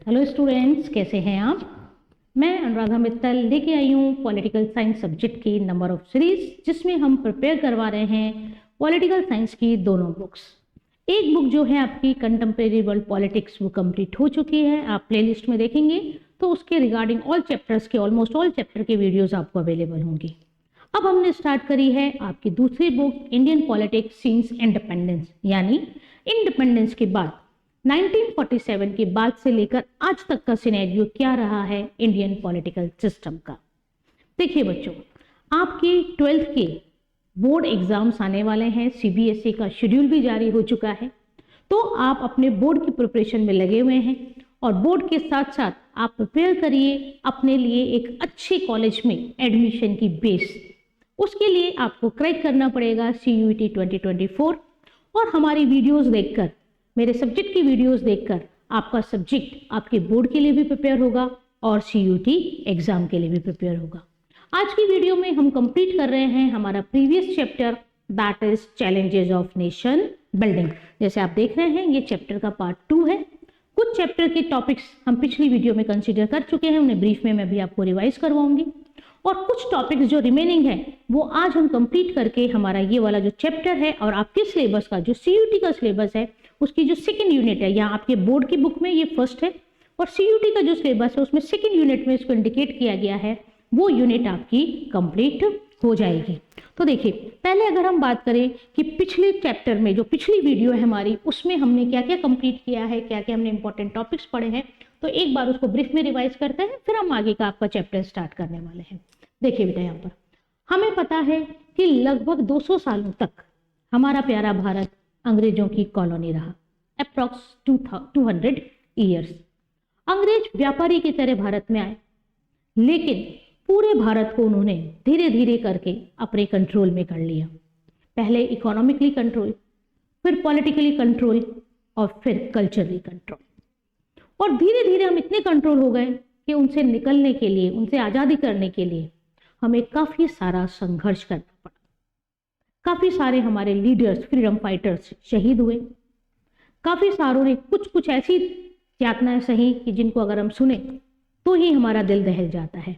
Hello students, कैसे हैं आप। मैं अनुराधा मित्तल लेके आई हूँ पॉलिटिकल साइंस सब्जेक्ट की नंबर ऑफ सीरीज, जिसमें हम प्रिपेयर करवा रहे हैं पॉलिटिकल साइंस की दोनों बुक्स। एक बुक जो है आपकी कंटेम्प्रेरी वर्ल्ड पॉलिटिक्स, वो कंप्लीट हो चुकी है। आप प्लेलिस्ट में देखेंगे तो उसके रिगार्डिंग ऑल चैप्टर्स के ऑलमोस्ट ऑल चैप्टर के वीडियोज आपको अवेलेबल होंगी। अब हमने स्टार्ट करी है आपकी दूसरी book, Indian politics since independence, यानी इंडिपेंडेंस के बाद 1947 के बाद से लेकर आज तक का सिनेरियो क्या रहा है इंडियन पॉलिटिकल सिस्टम का। देखिए बच्चों, आपके 12th के बोर्ड एग्जाम्स आने वाले हैं। सीबीएसई का शेड्यूल भी जारी हो चुका है, तो आप अपने बोर्ड की प्रिपरेशन में लगे हुए हैं और बोर्ड के साथ साथ आप प्रिपेयर करिए अपने लिए एक अच्छे कॉलेज में एडमिशन की बेस। उसके लिए आपको क्रैक करना पड़ेगा CUET 2024 और हमारी वीडियोस देखकर, मेरे सब्जेक्ट की वीडियोस देखकर आपका सब्जेक्ट आपके बोर्ड के लिए भी प्रिपेयर होगा और CUET एग्जाम के लिए भी प्रिपेयर होगा। आज की वीडियो में हम कंप्लीट कर रहे हैं हमारा previous chapter, that is challenges of nation building. जैसे आप देख रहे हैं, ये चैप्टर का पार्ट 2 है। कुछ चैप्टर के टॉपिक्स हम पिछली वीडियो में कंसिडर कर चुके हैं, उन्हें ब्रीफ में मैं भी आपको रिवाइज करवाऊंगी, और कुछ टॉपिक्स जो रिमेनिंग है वो आज हम कंप्लीट करके हमारा ये वाला जो चैप्टर है और आपके सिलेबस का जो CUET का सिलेबस है उसकी जो सेकंड यूनिट है, यहाँ आपके बोर्ड की बुक में ये फर्स्ट है और CUET का जो सिलेबस है उसमें सेकंड यूनिट में इसको इंडिकेट किया गया है, वो यूनिट आपकी कंप्लीट हो जाएगी। तो देखिए, पहले अगर हम बात करें कि पिछले चैप्टर में जो पिछली वीडियो है हमारी, उसमें हमने क्या क्या कंप्लीट किया है, क्या क्या हमने इंपॉर्टेंट टॉपिक्स पढ़े हैं, तो एक बार उसको ब्रीफ में रिवाइज करते हैं, फिर हम आगे का आपका चैप्टर स्टार्ट करने वाले हैं। देखिए बेटा, यहाँ पर हमें पता है कि लगभग 200 सालों तक हमारा प्यारा भारत अंग्रेजों की कॉलोनी रहा, अप्रॉक्स 200 ईयर्स। अंग्रेज व्यापारी की तरह भारत में आए, लेकिन पूरे भारत को उन्होंने धीरे धीरे करके अपने कंट्रोल में कर लिया। पहले इकोनॉमिकली कंट्रोल, फिर पॉलिटिकली कंट्रोल और फिर कल्चरली कंट्रोल, और धीरे धीरे हम इतने कंट्रोल हो गए कि उनसे निकलने के लिए, उनसे आज़ादी करने के लिए हमें काफ़ी सारा संघर्ष करना पड़ा। काफ़ी सारे हमारे लीडर्स, फ्रीडम फाइटर्स शहीद हुए। काफ़ी सारों ने कुछ कुछ ऐसी यातनाएं सही कि जिनको अगर हम सुने तो ही हमारा दिल दहल जाता है,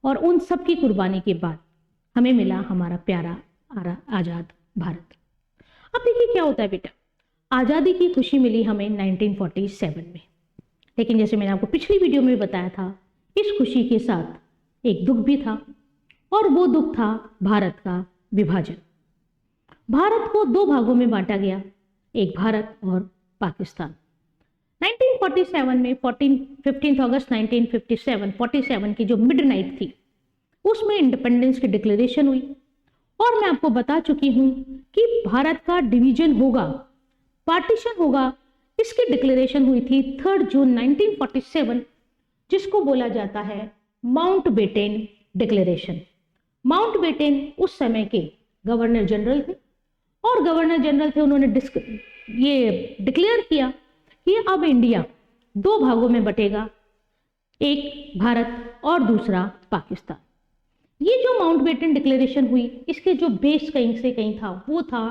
और उन सब की कुर्बानी के बाद हमें मिला हमारा प्यारा आज़ाद भारत। अब देखिए क्या होता है बेटा, आज़ादी की खुशी मिली हमें 1947 में, लेकिन जैसे मैंने आपको पिछली वीडियो में बताया था, इस खुशी के साथ एक दुख भी था, और वो दुख था भारत का विभाजन। भारत को दो भागों में बांटा गया, एक भारत और पाकिस्तान। 1947 में 15 अगस्त 1947 की जो मिडनाइट थी, उसमें इंडिपेंडेंस की डिक्लेरेशन हुई, और मैं आपको बता चुकी हूं कि भारत का डिवीजन होगा, पार्टीशन होगा, इसकी डिक्लेरेशन हुई थी 3 जून 1947, जिसको बोला जाता है माउंटबेटन डिक्लेरेशन। माउंटबेटन उस समय के गवर्नर जनरल थे, और गवर्नर जनरल थे, उन्होंने ये डिक्लेयर किया कि अब इंडिया दो भागों में बटेगा, एक भारत और दूसरा पाकिस्तान। ये जो माउंटबेटन डिक्लेरेशन हुई, इसके जो बेस कहीं से कहीं था, वो था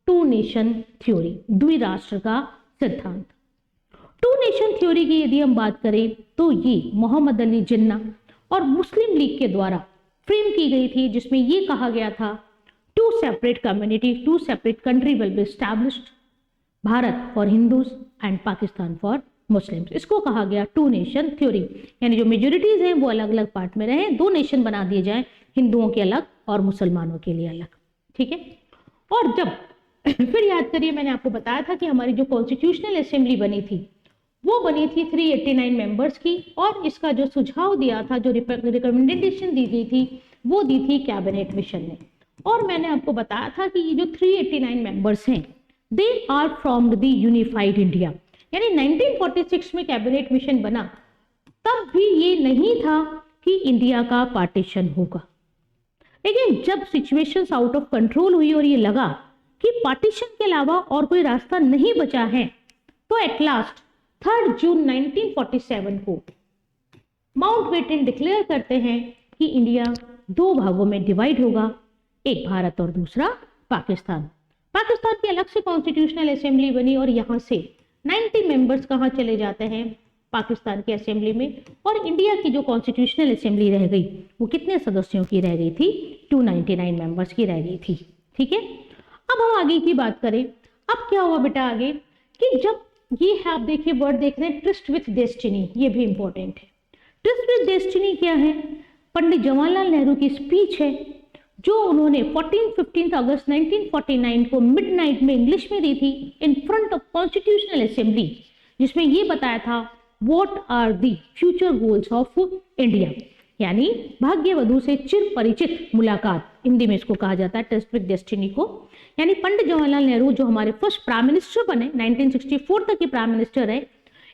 2 नेशन थ्योरी, द्विराष्ट्र का सिद्धांत। 2 नेशन थ्योरी की यदि हम बात करें तो ये मोहम्मद अली जिन्ना और मुस्लिम लीग के द्वारा फ्रेम की गई थी, जिसमें ये कहा गया था 2 separate community, 2 separate country will be established, Bharat for Hindus and Pakistan for Muslims. इसको कहा गया 2 नेशन थ्योरी, यानी जो मेजोरिटीज हैं वो अलग अलग पार्ट में रहे, 2 नेशन बना दिए जाएं, हिंदुओं के अलग और मुसलमानों के लिए अलग। ठीक है। और जब फिर याद करिए, मैंने आपको बताया था कि हमारी जो कॉन्स्टिट्यूशनल असेंबली बनी थी वो बनी थी 389 मेंबर्स की, और इसका जो सुझाव दिया था, जो रिकमेंडेशन दी गई थी, वो दी थी कैबिनेट मिशन ने। और मैंने आपको बताया था कि ये जो 389 मेंबर्स हैं, they are from the unified India, यानी 1946 में कैबिनेट मिशन बना, तब भी ये नहीं था कि इंडिया का पार्टीशन होगा। लेकिन जब सिचुएशंस आउट ऑफ कंट्रोल हुई और ये लगा कि पार्टीशन के अलावा और कोई रास्ता नहीं बचा है, तो एट लास्ट 3 जून 1947 को माउंटबेटन डिक्लेयर करते हैं कि इंडिया 2 भागों में डिवाइड होगा, एक भारत और दूसरा पाकिस्तान। पाकिस्तान की अलग से कॉन्स्टिट्यूशनल असेंबली बनी, और यहां से 90 मेंबर्स कहां चले जाते हैं, पाकिस्तान की असेंबली में, और इंडिया की जो कॉन्स्टिट्यूशनल असेंबली रह गई वो कितने सदस्यों की रह गई थी? 299 मेंबर्स की रह गई थी। ठीक है, अब हम आगे की बात करें। अब क्या हुआ बेटा आगे कि जब ये है, आप देखिए वर्ड देख रहे हैं ट्रस्ट विथ डेस्टिनी, ये भी इंपॉर्टेंट है। ट्रस्ट विथ डेस्टिनी क्या है? पंडित जवाहरलाल नेहरू की स्पीच है जो उन्होंने 15 अगस्त 1949 को मिडनाइट में इंग्लिश में दी थी in front of constitutional assembly, जिसमें ये बताया था what are the future goals of India, यानी भाग्य वधु से चिर परिचित मुलाकात, हिंदी में इसको कहा जाता है ट्रस्ट विद डेस्टिनी को। यानी पंडित जवाहरलाल नेहरू जो हमारे फर्स्ट प्राइम मिनिस्टर बने, 1964 तक के प्राइम मिनिस्टर है,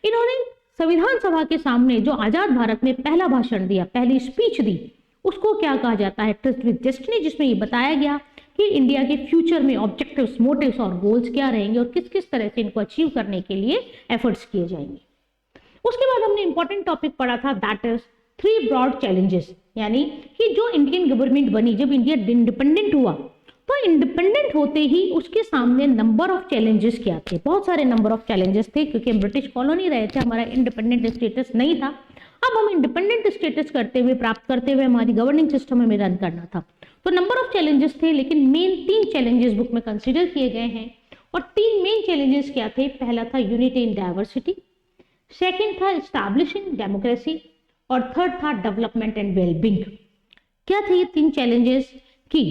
इन्होंने संविधान सभा के सामने जो आजाद भारत में पहला भाषण दिया, पहली स्पीच दी, उसको क्या कहा जाता है? ट्रस्ट विद डेस्टिनी, जिसमें ये बताया गया कि इंडिया के फ्यूचर में ऑब्जेक्टिव्स, मोटिव्स और गोल्स क्या रहेंगे और किस किस तरह से इनको अचीव करने के लिए एफर्ट्स किए जाएंगे। उसके बाद हमने इंपॉर्टेंट टॉपिक पढ़ा था, दैट इज 3 ब्रॉड चैलेंजेस, यानी कि जो इंडियन गवर्नमेंट बनी, जब इंडिया इंडिपेंडेंट हुआ, तो इंडिपेंडेंट होते ही उसके सामने नंबर ऑफ चैलेंजेस क्या थे? बहुत सारे नंबर ऑफ चैलेंजेस थे, क्योंकि हम ब्रिटिश कॉलोनी रहे थे, हमारा इंडिपेंडेंट स्टेटस नहीं था। अब हम इंडिपेंडेंट स्टेटस करते हुए, प्राप्त करते हुए हमारी गवर्निंग सिस्टम हमें रन करना था, तो नंबर ऑफ चैलेंजेस थे, लेकिन मेन 3 चैलेंजेस बुक में कंसिडर किए गए हैं। और 3 मेन चैलेंजेस क्या थे? पहला था यूनिटी इन डाइवर्सिटी, सेकेंड था एस्टैब्लिशिंग डेमोक्रेसी, और थर्ड था डेवलपमेंट एंड वेलबींग। क्या थे ये 3 चैलेंजेस? कि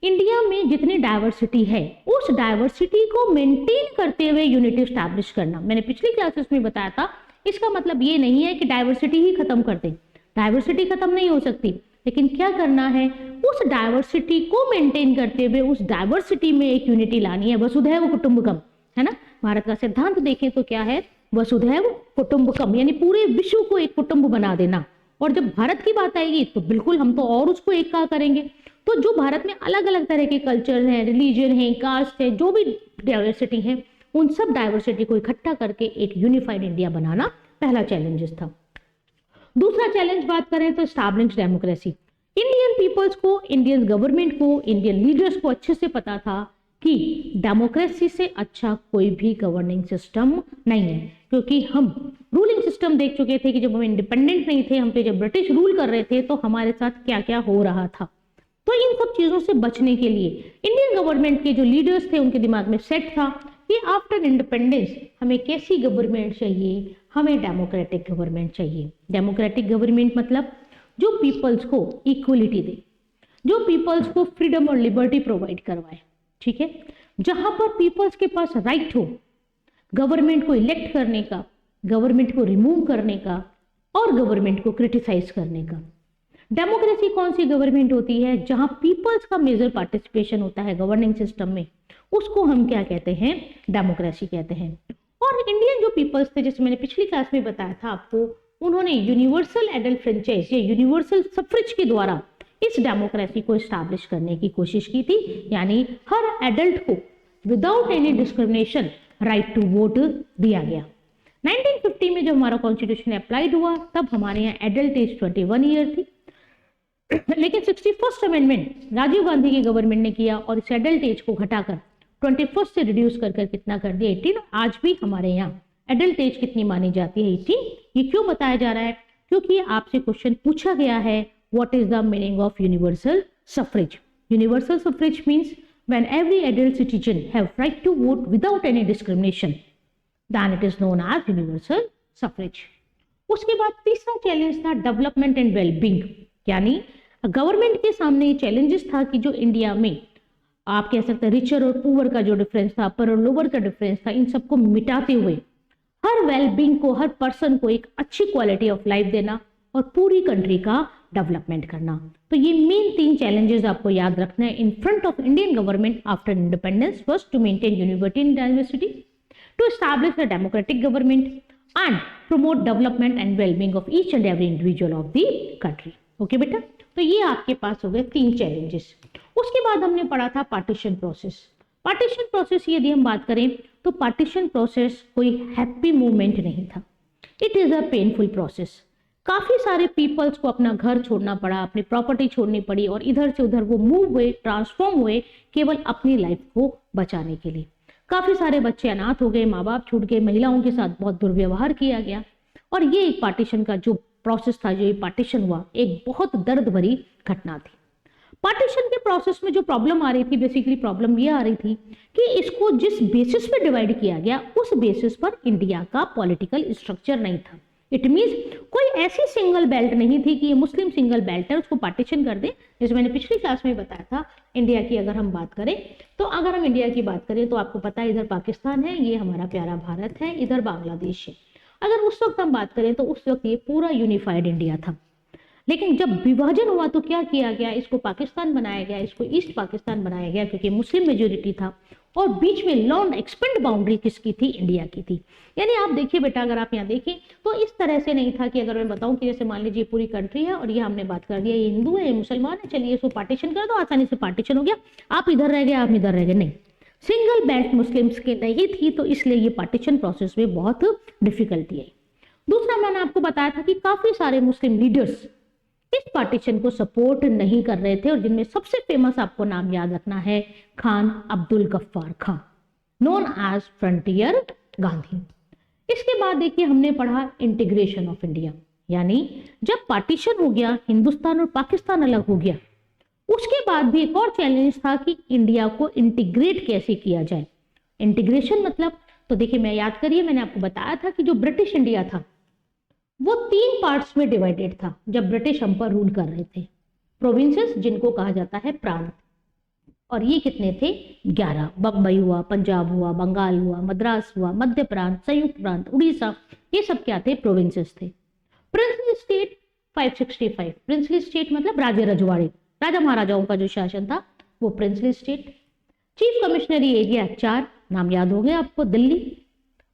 इंडिया में जितनी डाइवर्सिटी है उस डाइवर्सिटी को मेंटेन करते हुए यूनिटी एस्टैब्लिश करना। मैंने पिछली क्लासेस में बताया था, इसका मतलब ये नहीं है कि डाइवर्सिटी ही खत्म कर दें, डाइवर्सिटी खत्म नहीं हो सकती, लेकिन क्या करना है, उस डाइवर्सिटी को मेंटेन करते हुए उस डाइवर्सिटी में एक यूनिटी लानी है। वसुधैव कुटुंबकम, है ना, भारत का सिद्धांत देखें तो क्या है? वसुधैव कुटुंबकम, यानी पूरे विश्व को एक कुटुंब बना देना। और जब भारत की बात आएगी तो बिल्कुल हम तो और उसको एक का करेंगे। तो जो भारत में अलग अलग तरह के कल्चर हैं, रिलीजन है, कास्ट है, जो भी डाइवर्सिटी है, उन सब डाइवर्सिटी को इकट्ठा करके एक यूनिफाइड इंडिया बनाना पहला चैलेंज था। दूसरा चैलेंज बात करें तो एस्टैब्लिश डेमोक्रेसी। इंडियन पीपल्स को, इंडियन गवर्नमेंट को, इंडियन लीडर्स को अच्छे से पता था कि डेमोक्रेसी से अच्छा कोई भी गवर्निंग सिस्टम नहीं है, क्योंकि हम रूलिंग सिस्टम देख चुके थे कि जब हम इंडिपेंडेंट नहीं थे, हम पे जब ब्रिटिश रूल कर रहे थे, तो हमारे साथ क्या क्या हो रहा था। तो इन सब चीजों से बचने के लिए इंडियन गवर्नमेंट के जो लीडर्स थे उनके दिमाग में सेट था कि आफ्टर इंडिपेंडेंस हमें कैसी गवर्नमेंट चाहिए? हमें डेमोक्रेटिक गवर्नमेंट चाहिए। डेमोक्रेटिक गवर्नमेंट मतलब जो पीपल्स को इक्वलिटी दे, जो पीपल्स को फ्रीडम और लिबर्टी प्रोवाइड करवाए, ठीक है, जहां पर पीपल्स के पास राइट हो गवर्नमेंट को इलेक्ट करने का, गवर्नमेंट को रिमूव करने का और गवर्नमेंट को क्रिटिसाइज करने का। डेमोक्रेसी कौन सी गवर्नमेंट होती है? जहां पीपल्स का मेजर पार्टिसिपेशन होता है गवर्निंग सिस्टम में, उसको हम क्या कहते हैं? डेमोक्रेसी कहते हैं। और इंडियन जो पीपल्स थे, जैसे मैंने पिछली क्लास में बताया था आपको, उन्होंने यूनिवर्सल एडल्ट फ्रेंचाइज या यूनिवर्सल सफ्रेज के द्वारा इस डेमोक्रेसी को एस्टैब्लिश करने की कोशिश की थी, यानी हर एडल्ट को without any discrimination right to vote दिया गया। 1950 में जब हमारा कॉन्स्टिट्यूशन अप्लाइड हुआ, तब हमारे यहाँ एडल्ट एज 21 ईयर थी, लेकिन 61st अमेंडमेंट राजीव गांधी की गवर्नमेंट ने किया और इस एडल्ट एज को घटाकर 21 से रिड्यूस कर कितना कर दिया? 18। आज भी हमारे यहाँ एडल्ट एज कितनी मानी जाती है? 18। ये क्यों बताया जा रहा है? क्योंकि आपसे क्वेश्चन पूछा गया है, what is the meaning of universal suffrage? Universal suffrage means when every adult citizen have right to vote without any discrimination, then it is known as universal suffrage. उसके बाद तीसरा चैलेंज था डेवलपमेंट एंड वेलबींग, यानी government के सामने ये challenges था कि जो इंडिया में आप कह सकते हैं रिचर और पुअर का जो डिफरेंस था, अपर और लोअर का डिफरेंस था, इन सबको मिटाते हुए हर वेलबींग को, हर पर्सन को एक अच्छी क्वालिटी ऑफ लाइफ देना और पूरी कंट्री का डेवलपमेंट करना। तो ये मेन 3 चैलेंजेस आपको याद रखना है in front of Indian government after independence. First, to maintain unity in diversity, to establish a democratic government and promote development and wellbeing of each and every individual of the country. Okay बेटा, तो ये आपके पास हो गए 3 challenges. उसके बाद हमने पढ़ा था पार्टीशन प्रोसेस। पार्टीशन प्रोसेस यदि हम बात करें तो पार्टीशन प्रोसेस कोई हैप्पी मूवमेंट नहीं था, it is a painful process. काफी सारे पीपल्स को अपना घर छोड़ना पड़ा, अपनी प्रॉपर्टी छोड़नी पड़ी और इधर से उधर वो मूव हुए, ट्रांसफॉर्म हुए केवल अपनी लाइफ को बचाने के लिए। काफी सारे बच्चे अनाथ हो गए, माँ बाप छूट गए, महिलाओं के साथ बहुत दुर्व्यवहार किया गया और ये एक पार्टीशन का जो प्रोसेस था, जो ये पार्टीशन हुआ, एक बहुत दर्द भरी घटना थी। पार्टीशन के प्रोसेस में जो प्रॉब्लम आ रही थी, बेसिकली प्रॉब्लम ये आ रही थी कि इसको जिस बेसिस पे डिवाइड किया गया उस बेसिस पर इंडिया का पॉलिटिकल स्ट्रक्चर नहीं था। इट मीन्स कोई ऐसी सिंगल बेल्ट नहीं थी कि ये मुस्लिम सिंगल बेल्ट है, उसको पार्टीशन कर दे। जैसे मैंने पिछली क्लास में बताया था, इंडिया की अगर हम बात करें तो अगर हम इंडिया की बात करें तो आपको पता है इधर पाकिस्तान है, ये हमारा प्यारा भारत है, इधर बांग्लादेश है। अगर उस वक्त हम बात करें तो उस वक्त ये पूरा यूनिफाइड इंडिया था। लेकिन जब विभाजन हुआ तो क्या किया गया, इसको पाकिस्तान बनाया गया, इसको ईस्ट पाकिस्तान बनाया गया क्योंकि मुस्लिम मेजोरिटी था। और बीच में लॉन्ग एक्सपेंड बाउंड्री किसकी थी, इंडिया की थी। यानी आप देखिए बेटा, अगर आप यहाँ देखें तो इस तरह से नहीं था कि अगर मैं बताऊं कि जैसे मान लीजिए पूरी कंट्री है और ये हमने बात कर दिया, ये हिंदू है, ये मुसलमान है, चलिए इसको पार्टीशन कर दो, आसानी से पार्टीशन हो गया, आप इधर रह गए, आप इधर रह गए। नहीं, सिंगल बेल्ट मुस्लिम्स की नहीं थी, तो इसलिए ये पार्टीशन प्रोसेस में बहुत डिफिकल्टी आई। दूसरा, मैंने आपको बताया था कि काफी सारे मुस्लिम लीडर्स इस पार्टीशन को सपोर्ट नहीं कर रहे थे, और जिनमें सबसे फेमस आपको नाम याद रखना है, Khan Abdul Ghaffar Khan, known as frontier Gandhi. इसके बाद देखिए हमने पढ़ा इंटीग्रेशन ऑफ इंडिया, यानी जब पार्टीशन हो गया, हिंदुस्तान और पाकिस्तान अलग हो गया, उसके बाद भी एक और चैलेंज था कि इंडिया को इंटीग्रेट कैसे किया जाए। इंटीग्रेशन मतलब, तो देखिए मैं याद करिए, मैंने आपको बताया था कि जो ब्रिटिश इंडिया था वो 3 पार्ट्स में डिवाइडेड था जब ब्रिटिश हम पर रूल कर रहे थे। प्रोविंसेस, जिनको कहा जाता है प्रांत, और ये कितने थे, 11। बम्बई हुआ, पंजाब हुआ, बंगाल हुआ, मद्रास हुआ, मध्य प्रांत, संयुक्त प्रांत, उड़ीसा, ये सब क्या थे, प्रोविंसेस थे। प्रिंसली स्टेट 565, प्रिंसली स्टेट मतलब राज्य रजवाड़े, राजा महाराजाओं का जो शासन था वो प्रिंसली स्टेट। चीफ कमिश्नरी एरिया 4, नाम याद हो गए आपको, दिल्ली,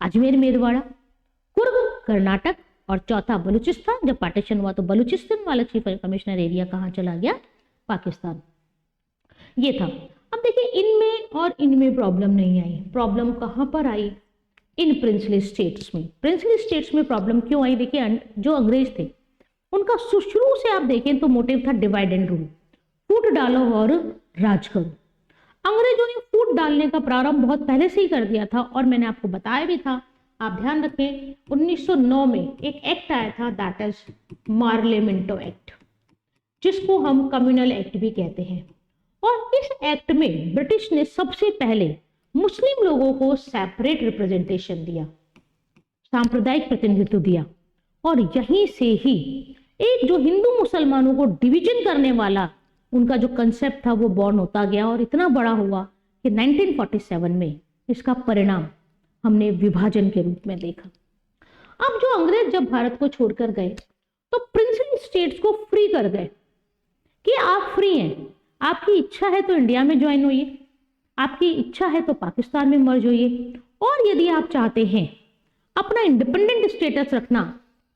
अजमेर, मेरवाड़ा, कुर्ग कर्नाटक, और चौथा बलूचिस्तान। जब पार्टीशन हुआ तो बलूचिस्तान वाला चीफ कमिश्नर एरिया कहाँ चला गया, पाकिस्तान। ये था। अब देखिए इनमें और इनमें प्रॉब्लम नहीं आई, प्रॉब्लम कहाँ पर आई, इन प्रिंसली स्टेट्स में। प्रिंसली स्टेट्स में प्रॉब्लम क्यों आई, देखिए जो अंग्रेज थे उनका शुरू से आप देखें तो मोटिव था डिवाइड एंड रूल, फूट डालो और राज करो। अंग्रेजों ने फूट डालने का प्रारंभ बहुत पहले से ही कर दिया था, और मैंने आपको बताया भी था, आप ध्यान रखें 1909 में एक एक्ट आया था, दैट इज मार्लेमेंटो एक्ट, जिसको हम कम्युनल एक्ट भी कहते हैं। और इस एक्ट में ब्रिटिश ने सबसे पहले मुस्लिम लोगों को सेपरेट रिप्रेजेंटेशन दिया, सांप्रदायिक प्रतिनिधित्व दिया, और यहीं से ही एक जो हिंदू मुसलमानों को डिवीजन करने वाला उनका जो कंसेप्ट था वो बॉर्न होता गया, और इतना बड़ा हुआ कि 1947 में इसका परिणाम हमने विभाजन के रूप में देखा। अब जो अंग्रेज जब भारत को छोड़कर गए तो प्रिंसली स्टेट्स को फ्री कर गए कि आप फ्री हैं, आपकी इच्छा है तो इंडिया में ज्वाइन होइए, आपकी इच्छा है तो पाकिस्तान में मर्ज होइए, और यदि आप चाहते हैं अपना इंडिपेंडेंट स्टेटस रखना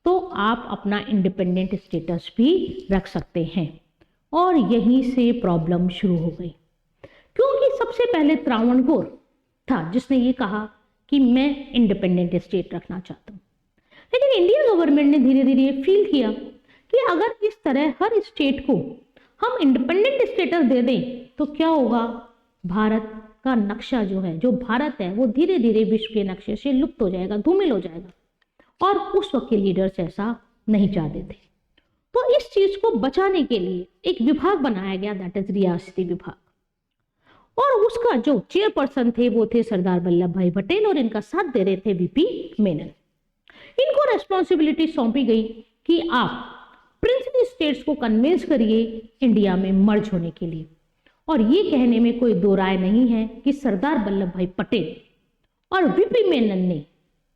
तो आप अपना इंडिपेंडेंट स्टेटस भी रख सकते हैं। और यहीं से प्रॉब्लम शुरू हो गई, क्योंकि सबसे पहले त्रावणकोर था जिसने ये कहा कि मैं इंडिपेंडेंट स्टेट रखना चाहता हूँ। लेकिन इंडियन गवर्नमेंट ने धीरे धीरे ये फील किया कि अगर इस तरह हर स्टेट को हम इंडिपेंडेंट स्टेटस दे दें तो क्या होगा, भारत का नक्शा जो है, जो भारत है, वो धीरे धीरे विश्व के नक्शे से लुप्त हो जाएगा, धूमिल हो जाएगा। और उस वक्त के लीडर्स ऐसा नहीं चाहते थे, तो इस चीज को बचाने के लिए एक विभाग बनाया गया, दैट इज रियासती विभाग, और उसका जो चेयरपर्सन थे वो थे सरदार वल्लभ भाई पटेल, और इनका साथ दे रहे थे वीपी मेनन। इनको रेस्पॉन्सिबिलिटी सौंपी गई कि आप प्रिंसली स्टेट्स को कन्विंस करिए इंडिया में मर्ज होने के लिए। और ये कहने में कोई दो राय नहीं है कि सरदार वल्लभ भाई पटेल और वीपी मेनन ने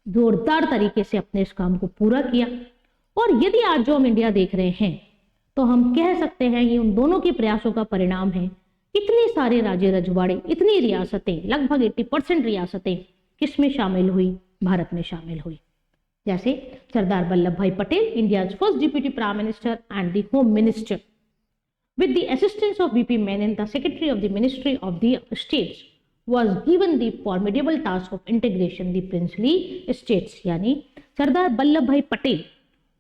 जोरदार तरीके से अपने इस काम को पूरा किया। और यदि आज जो हम इंडिया देख रहे हैं तो हम कह सकते हैं ये उन दोनों के प्रयासों का परिणाम है। इतने सारे राज्य रजवाड़े, इतनी रियासतें, लगभग 80% रियासतें किसमें शामिल हुई, भारत में शामिल हुई। जैसे सरदार वल्लभ भाई Patel, India first deputy prime minister and the home minister, with the assistance of VP Menon, the Secretary of the Ministry of the States was given the formidable task of integration the princely states। यानी सरदार वल्लभ भाई पटेल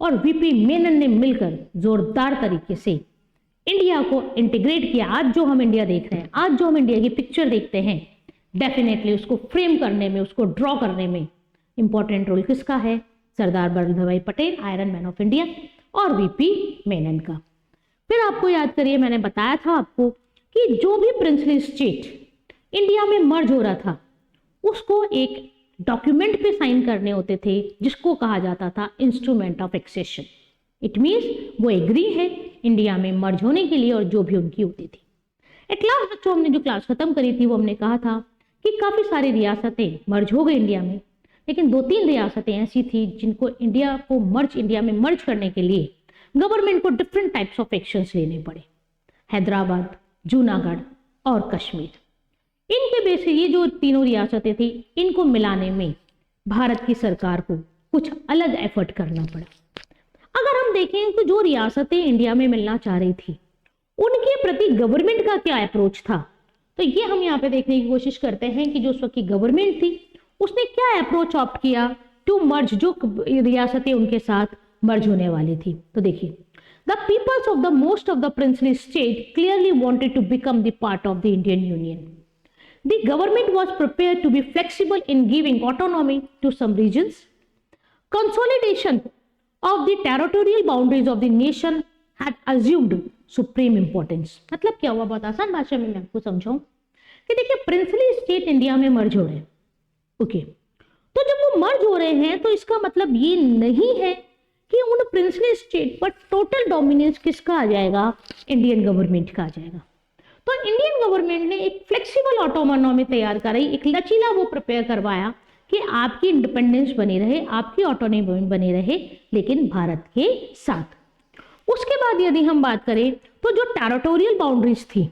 और VP Menon ने मिलकर जोरदार तरीके से India को integrate किया। आज जो हम इंडिया देख रहे हैं, आज जो हम इंडिया की पिक्चर देखते हैं, डेफिनेटली उसको फ्रेम करने में, उसको ड्रॉ करने में इंपॉर्टेंट रोल किसका है, सरदार वल्लभ भाई Patel, iron man of India, और वीपी मेनन का। फिर आपको याद करिए, मैंने बताया था आपको कि जो भी प्रिंसली स्टेट इंडिया में मर्ज हो रहा था उसको एक डॉक्यूमेंट पे साइन करने होते थे जिसको कहा जाता था instrument of accession. It means वो एग्री है इंडिया में मर्ज होने के लिए और जो भी उनकी होती थी। एट लास्ट बच्चों, हमने जो क्लास खत्म करी थी वो हमने कहा था कि काफी सारी रियासतें मर्ज हो गई इंडिया में, लेकिन 2-3 रियासतें ऐसी थी जिनको इंडिया में मर्ज करने के लिए गवर्नमेंट को डिफरेंट टाइप्स ऑफ एक्शंस लेने पड़े। हैदराबाद, जूनागढ़ और कश्मीर। इनके बेस ये जो तीनों रियासतें थी, इनको मिलाने में भारत की सरकार को कुछ अलग एफर्ट करना पड़ा। अगर हम देखें तो जो रियासतें इंडिया में मिलना चाह रही थी उनके प्रति गवर्नमेंट का क्या अप्रोच था, तो ये हम यहाँ पे देखने की कोशिश करते हैं कि जो उस वक्त की गवर्नमेंट थी उसने क्या अप्रोच ऑप्ट किया टू मर्ज, जो रियासतें उनके साथ मर्ज होने वाली थी। तो देखिए, the peoples of the most of the princely state clearly wanted to become the part of the Indian union. The government was prepared to be flexible in giving autonomy to some regions. Consolidation of the territorial boundaries of the nation had assumed supreme importance. मतलब क्या हुआ, बहुत आसान भाषा में मैं आपको समझाऊं कि देखिए, प्रिंसली स्टेट इंडिया में मर्ज हो रहे हैं। ओके, तो जब वो मर्ज हो रहे हैं तो इसका मतलब ये नहीं है कि उन प्रिंसली स्टेट पर टोटल डोमिनेंस किसका आ जाएगा, इंडियन गवर्नमेंट का आ जाएगा। तो इंडियन गवर्नमेंट ने एक फ्लेक्सिबल ऑटोनॉमी तैयार कराई, एक लचीला वो प्रिपेयर करवाया कि आपकी इंडिपेंडेंस बनी रहे, आपकी ऑटोनॉमी बनी रहे, लेकिन भारत के साथ। उसके बाद यदि हम बात करें तो जो टेरिटोरियल बाउंड्रीज थी,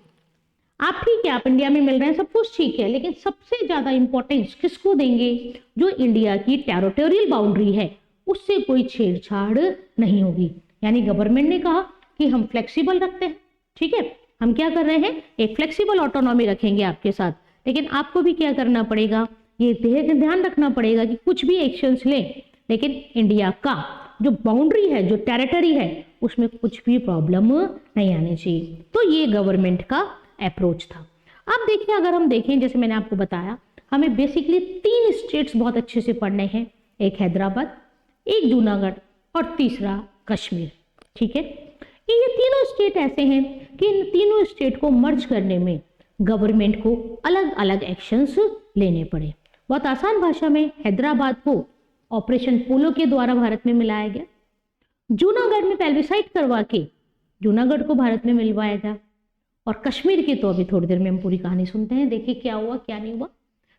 आप ठीक है, आप इंडिया में मिल रहे हैं, सब कुछ ठीक है, लेकिन सबसे ज्यादा इंपॉर्टेंस किसको देंगे, जो इंडिया की टेरिटोरियल बाउंड्री है उससे कोई छेड़छाड़ नहीं होगी। यानी गवर्नमेंट ने कहा कि हम फ्लेक्सिबल रखते हैं, ठीक है, हम क्या कर रहे हैं, एक फ्लेक्सिबल ऑटोनॉमी रखेंगे आपके साथ, लेकिन आपको भी क्या करना पड़ेगा, ये ध्यान रखना पड़ेगा कि कुछ भी एक्शंस लें, लेकिन इंडिया का जो बाउंड्री है, जो टेरिटरी है, उसमें कुछ भी प्रॉब्लम नहीं आनी चाहिए। तो ये गवर्नमेंट का अप्रोच था। अब देखिए, अगर हम देखें, जैसे मैंने आपको बताया, हमें बेसिकली 3 स्टेट्स बहुत अच्छे से पढ़ने हैं, एक हैदराबाद, एक जूनागढ़ और तीसरा कश्मीर, ठीक है। ये तीनों स्टेट ऐसे हैं कि इन तीनों स्टेट को मर्ज करने में गवर्नमेंट को अलग अलग एक्शंस लेने पड़े। बहुत आसान भाषा में, हैदराबाद को ऑपरेशन पोलो के द्वारा भारत में मिलाया गया, जूनागढ़ में प्लेबिसाइट करवा के जूनागढ़ को भारत में मिलवाया गया, और कश्मीर की तो अभी थोड़ी देर में हम पूरी कहानी सुनते हैं, देखिए क्या हुआ क्या नहीं हुआ।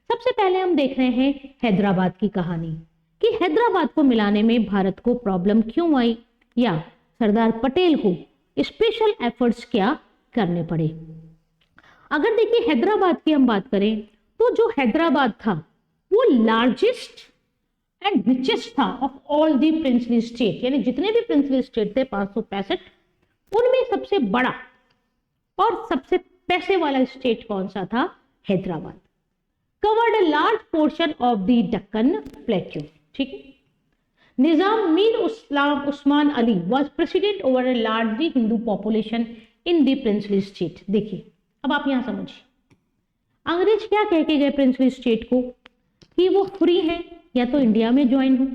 सबसे पहले हम देख रहे हैं हैदराबाद की कहानी कि हैदराबाद को मिलाने में भारत को प्रॉब्लम क्यों आई, या सरदार पटेल को स्पेशल एफर्ट्स क्या करने पड़े। अगर देखिए हैदराबाद की हम बात करें तो जो हैदराबाद था वो लार्जेस्ट एंड रिचेस्ट था of all the princely state, यानी जितने भी प्रिंसली स्टेट थे 565, उनमें सबसे बड़ा और सबसे पैसे वाला स्टेट कौन सा था, Hyderabad. Covered a large portion of the Deccan plateau, ठीक है। Nizam Mir Usman Ali was president over a largely Hindu population in the princely state। देखिए, अब आप यहां समझिए, अंग्रेज क्या कह के गए प्रिंसली स्टेट को कि वो फ्री है, या तो इंडिया में ज्वाइन हो,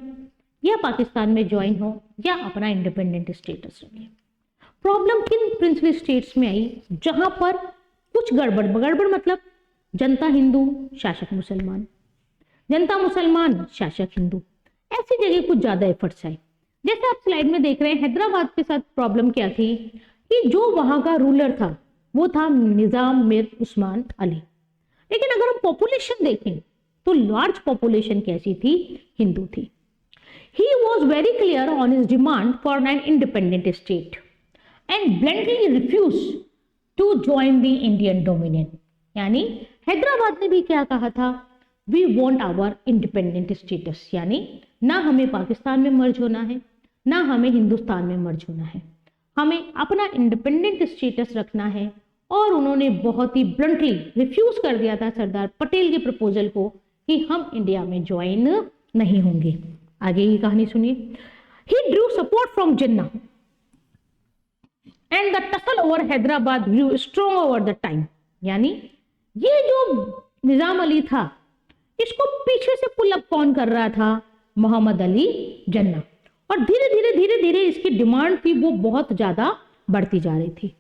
या पाकिस्तान में ज्वाइन हो, या अपना इंडिपेंडेंट स्टेटस रखे। प्रॉब्लम किन प्रिंसली स्टेट्स में आई, जहां पर कुछ गड़बड़ मतलब जनता हिंदू, शासक मुसलमान, जनता मुसलमान, शासक हिंदू, ऐसी जगह कुछ ज्यादा एफर्ट्स आए। जैसे आप स्लाइड में देख रहे हैं, हैदराबाद के साथ प्रॉब्लम क्या थी कि जो वहां का रूलर था वो था निजाम मिर उस्मान अली, लेकिन अगर हम पॉपुलेशन देखें तो लार्ज पॉपुलेशन कैसी थी, हिंदू थी। He was very clear on his demand for an independent state and bluntly refuse to join the Indian dominion. यानी हैदराबाद ने भी क्या कहा था, we want our independent status, यानी ना हमें पाकिस्तान में मर्ज होना है, ना हमें हिंदुस्तान में मर्ज होना है, हमें अपना इंडिपेंडेंट स्टेटस रखना है। और उन्होंने बहुत ही ब्लंटली रिफ्यूज कर दिया था सरदार पटेल के प्रपोजल को कि हम इंडिया में ज्वाइन नहीं होंगे। आगे की कहानी सुनिए। He drew support from Jinnah and the tussle over Hyderabad grew strong over the time. यानी ये जो निजाम अली था, इसको पीछे से पुल अप कौन कर रहा था, मोहम्मद अली जिन्ना। और धीरे धीरे धीरे धीरे इसकी डिमांड थी वो बहुत ज्यादा बढ़ती जा रही थी।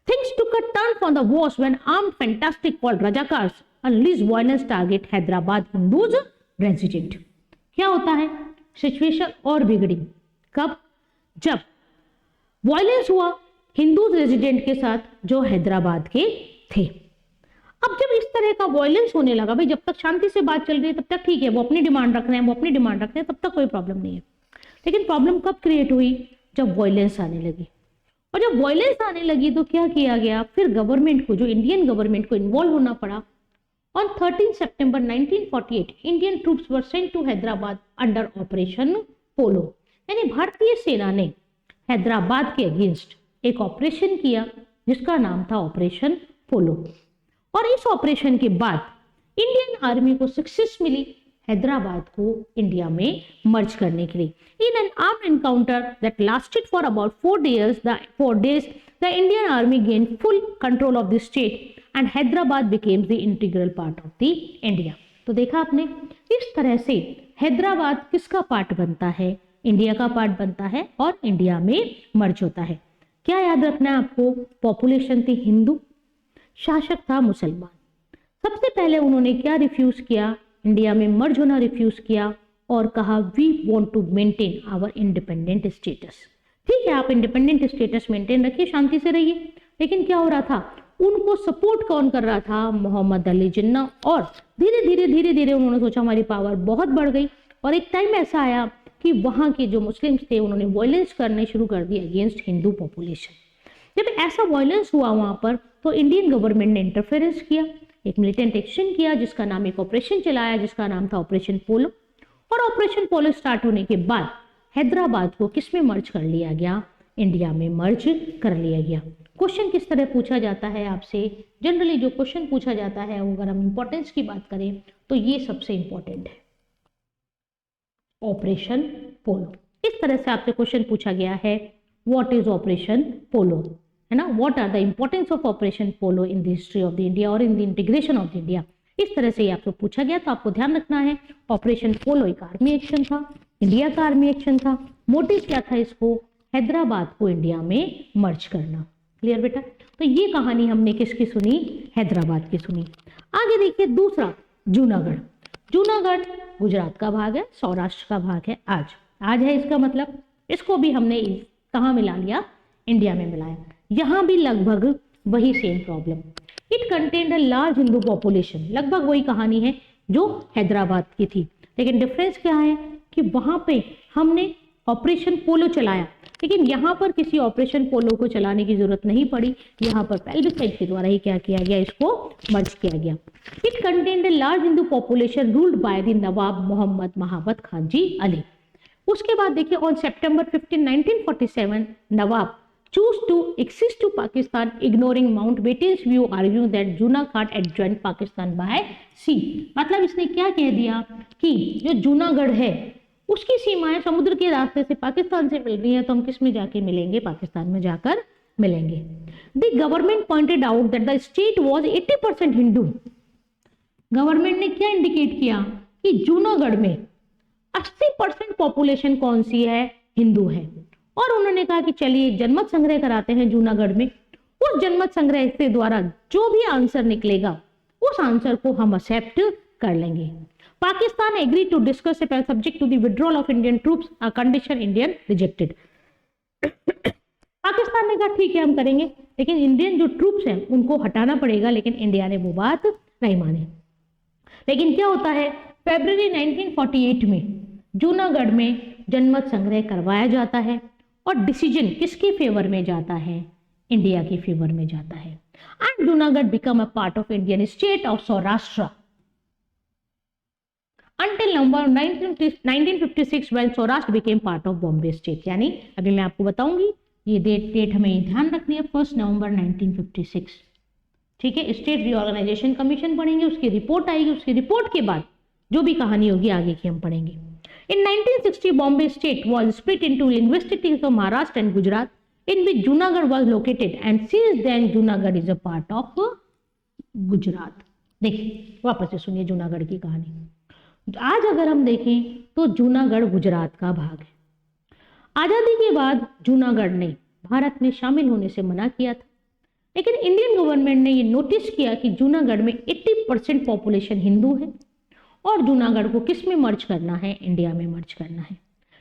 Things took a turn for the worse when armed fantastic called Rajakars unleashed violence target Hyderabad Hindus resident। क्या होता है, सिचुएशन और बिगड़ी कब, जब वायलेंस हुआ हिंदूज रेजिडेंट के साथ जो हैदराबाद के थे। अब जब इस तरह का वायलेंस होने लगा, भाई जब तक शांति से बात चल रही है तब तक ठीक है, वो अपनी डिमांड रख रहे हैं, वो अपनी डिमांड रख रहे हैं, तब तक कोई प्रॉब्लम नहीं है। लेकिन प्रॉब्लम कब क्रिएट हुई, जब वायलेंस आने लगी। और जब वायलेंस आने लगी तो क्या किया गया, फिर गवर्नमेंट को, जो इंडियन गवर्नमेंट को इन्वॉल्व होना पड़ा। On 13 September 1948 Indian troops were sent to Hyderabad under Operation Polo. यानी भारतीय सेना ने हैदराबाद के अगेंस्ट एक ऑपरेशन किया जिसका नाम था ऑपरेशन पोलो। और इस ऑपरेशन के बाद इंडियन आर्मी को सक्सेस मिली हैदराबाद को इंडिया में मर्ज करने के लिए। In an armed encounter that lasted for about 4 days, the Indian army gained full control of the state and Hyderabad became the integral part of the India। तो देखा आपने, इस तरह से हैदराबाद किसका पार्ट बनता है, इंडिया का पार्ट बनता है और इंडिया में मर्ज होता है। क्या याद रखना है आपको, पॉपुलेशन थी हिंदू, शासक था मुसलमान। सबसे पहले उन्होंने क्या रिफ्यूज किया, इंडिया में मर्ज होना रिफ्यूज किया और कहा we want to maintain our independent status. ठीक है, आप इंडिपेंडेंट स्टेटस मेंटेन रखिए, शांति से रहिए। लेकिन क्या हो रहा था, उनको सपोर्ट कौन कर रहा था, मोहम्मद अली जिन्ना। और धीरे धीरे धीरे धीरे उन्होंने सोचा हमारी पावर बहुत बढ़ गई और एक टाइम ऐसा आया कि वहां के जो मुस्लिम्स थे उन्होंने वायलेंस करने शुरू कर दिए अगेंस्ट हिंदू पॉपुलेशन। जब ऐसा वायलेंस हुआ वहां पर तो इंडियन गवर्नमेंट ने इंटरफेरेंस किया, एक मिलिटेंट एक्शन किया जिसका नाम, एक ऑपरेशन चलाया जिसका नाम था ऑपरेशन पोलो। और ऑपरेशन पोलो स्टार्ट होने के बाद हैदराबाद को किस में मर्ज कर लिया गया, इंडिया में मर्ज कर लिया गया। क्वेश्चन किस तरह पूछा जाता है आपसे, जनरली जो क्वेश्चन पूछा जाता है अगर हम इंपॉर्टेंस की बात करें तो ये सबसे इंपॉर्टेंट है, ऑपरेशन पोलो। इस तरह से आपसे क्वेश्चन पूछा गया है, व्हाट इज ऑपरेशन पोलो, है ना, what are the importance of Operation Polo in the history of the India और in the integration of the India. इस तरह से ये आपको पूछा गया, तो आपको ध्यान रखना है ऑपरेशन पोलो एक आर्मी एक्शन था, इंडिया का आर्मी एक्शन था। मोटिव क्या था इसको, हैदराबाद को इंडिया में मर्ज करना। क्लियर बेटा, तो ये कहानी हमने किसकी सुनी, हैदराबाद की सुनी। आगे देखिए दूसरा, जूनागढ़। जूनागढ़ गुजरात का भाग है, सौराष्ट्र का भाग है। आज है इसका मतलब, इसको भी हमने कहाँ मिला लिया, इंडिया में मिलाया। यहाँ भी लगभग वही same problem. It contained a large Hindu population, लगभग वही कहानी है जो हैदराबाद की थी। लेकिन डिफरेंस क्या है कि वहां पे हमने ऑपरेशन पोलो चलाया, लेकिन यहाँ पर किसी ऑपरेशन पोलो को चलाने की जरूरत नहीं पड़ी। यहाँ पर पेल्विसाइड के द्वारा ही क्या किया गया, इसको मर्ज किया गया। It contained a large Hindu population ruled by the Nawab Mohammad Mahabat Khan ji Ali. उसके बाद देखिए on September 15, 1947 Nawab choose to access to Pakistan ignoring Mountbatten's view arguing that Junagadh adjoined Pakistan by sea। मतलब इसने क्या कह दिया कि जो जूनागढ़ है उसकी सीमाएं समुद्र के रास्ते से पाकिस्तान से मिल रही है, तो हम किस में जाके मिलेंगे, पाकिस्तान में जाकर मिलेंगे। The government pointed out that the state was 80% Hindu. Government ने क्या इंडिकेट किया कि जूनागढ़ में 80% पॉपुलेशन कौन सी है, हिंदू है। और उन्होंने कहा कि चलिए जनमत संग्रह कराते हैं जूनागढ़ में। उस जनमत संग्रह के द्वारा जो भी आंसर निकलेगा उस आंसर को हम एक्सेप्ट कर लेंगे। Pakistan agree to discuss subject to the withdrawal of Indian troops, a condition Indian rejected. Pakistan ने कहा ठीक है हम करेंगे, लेकिन इंडियन जो ट्रूप्स हैं उनको हटाना पड़ेगा, लेकिन इंडिया ने वो बात नहीं मानी। लेकिन क्या होता है, फरवरी 1948 में जूनागढ़ में जनमत संग्रह करवाया जाता है और डिसीजन किसके फेवर में जाता है, इंडिया के फेवर में जाता है। And Junagadh become a part of Indian state of Saurashtra until November 1956 when Saurashtra became part of Bombay state. यानी अभी मैं आपको बताऊंगी, ये डेट हमें ध्यान रखनी है, 1 नवंबर 1956। ठीक है, स्टेट रीऑर्गेनाइजेशन कमीशन पढ़ेंगे, उसकी रिपोर्ट आएगी, उसकी रिपोर्ट के बाद जो भी कहानी होगी आगे की हम पढ़ेंगे। In 1960, Bombay state was split into linguistic states of Maharashtra and Gujarat, in which Junagadh was located, and since then Junagadh is a part of Gujarat। देखिए वापस से सुनिए जूनागढ़ की कहानी। आज अगर हम देखें तो जूनागढ़ गुजरात का भाग है। आजादी के बाद जूनागढ़ ने भारत में शामिल होने से मना किया था, लेकिन इंडियन गवर्नमेंट ने ये नोटिस किया कि जूनागढ़ में 80% पॉपुलेशन हिंदू है और जूनागढ़ को किस में मर्ज करना है, इंडिया में मर्ज करना है।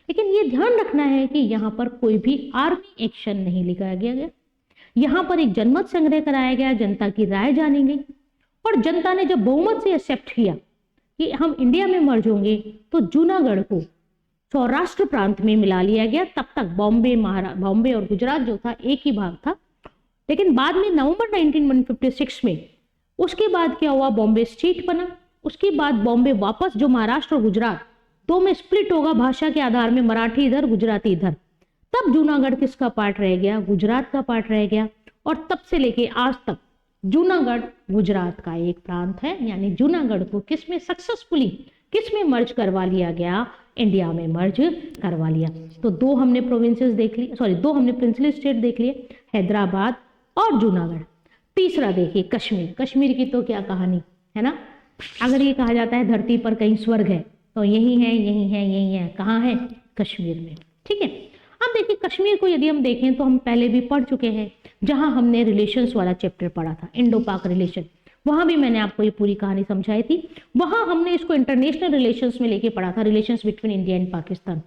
लेकिन ये ध्यान रखना है कि यहाँ पर कोई भी आर्मी एक्शन नहीं लिया गया। यहाँ पर एक जनमत संग्रह कराया गया, जनता की राय जानी गई और जनता ने जब बहुमत से एक्सेप्ट किया कि हम इंडिया में मर्ज होंगे तो जूनागढ़ को सौराष्ट्र प्रांत में मिला लिया गया। तब तक बॉम्बे और गुजरात जो था एक ही भाग था, लेकिन बाद में नवंबर 1956 में उसके बाद क्या हुआ, बॉम्बे स्टेट बना। उसके बाद बॉम्बे वापस जो महाराष्ट्र और गुजरात दो में स्प्लिट होगा भाषा के आधार में, मराठी इधर गुजराती इधर। तब जूनागढ़ किसका पार्ट रह गया, गुजरात का पार्ट रह गया और तब से लेके आज तक जूनागढ़ गुजरात का एक प्रांत है। यानी जूनागढ़ को किस में सक्सेसफुली किस में मर्ज करवा लिया गया, इंडिया में मर्ज करवा लिया। तो दो हमने प्रोविंसेस देख लिए, दो हमने प्रिंसली स्टेट देख लिए, हैदराबाद और जूनागढ़। तीसरा देखिए कश्मीर। कश्मीर की तो क्या कहानी है ना। अगर ये कहा जाता है धरती पर कहीं स्वर्ग है तो यही है, यही है, यही है। कहाँ है, कश्मीर में। ठीक है, अब देखिए कश्मीर को यदि हम देखें तो हम पहले भी पढ़ चुके हैं, जहां हमने रिलेशंस वाला चैप्टर पढ़ा था, इंडो पाक रिलेशन, वहां भी मैंने आपको ये पूरी कहानी समझाई थी। वहां हमने इसको इंटरनेशनल रिलेशंस में लेके पढ़ा था, relations between India and Pakistan.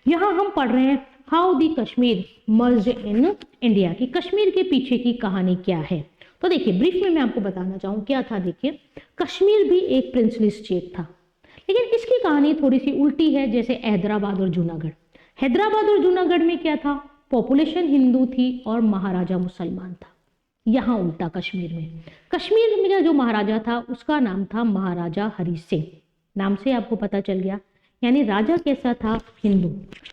यहाँ हम पढ़ रहे हैं how the Kashmir merge in India, की कश्मीर के पीछे की कहानी क्या है। तो देखिए ब्रीफ में मैं आपको बताना चाहूँ क्या था। देखिए कश्मीर भी एक प्रिंसली स्टेट था, लेकिन इसकी कहानी थोड़ी सी उल्टी है, जैसे हैदराबाद और जूनागढ़। हैदराबाद और जूनागढ़ में क्या था, पॉपुलेशन हिंदू थी और महाराजा मुसलमान था। यहाँ उल्टा कश्मीर में जो महाराजा था उसका नाम था महाराजा हरि सिंह। नाम से आपको पता चल गया, यानी राजा कैसा था, हिंदू।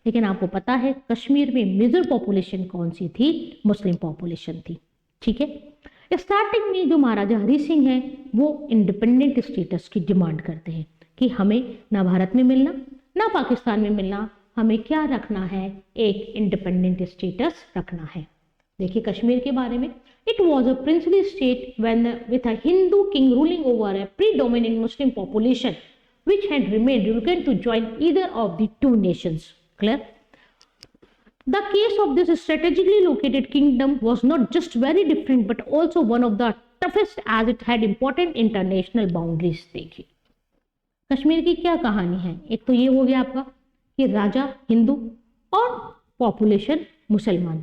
लेकिन आपको पता है कश्मीर में मेजर पॉपुलेशन कौन सी थी, मुस्लिम पॉपुलेशन थी। ठीक है, स्टार्टिंग में जो महाराजा हरि सिंह है वो इंडिपेंडेंट स्टेटस की डिमांड करते हैं कि हमें ना भारत में मिलना ना पाकिस्तान में मिलना, हमें क्या रखना है, एक इंडिपेंडेंट स्टेटस रखना है। देखिए कश्मीर के बारे में, it was a princely state when with a Hindu king ruling over a predominant Muslim population which had remained reluctant to join either of the two nations. Clear? The case of this strategically located kingdom was not just very different but also one of the toughest as it had important international boundaries. देखिए कश्मीर की क्या कहानी है, एक तो ये हो गया आपका कि राजा हिंदू और पॉपुलेशन मुसलमान।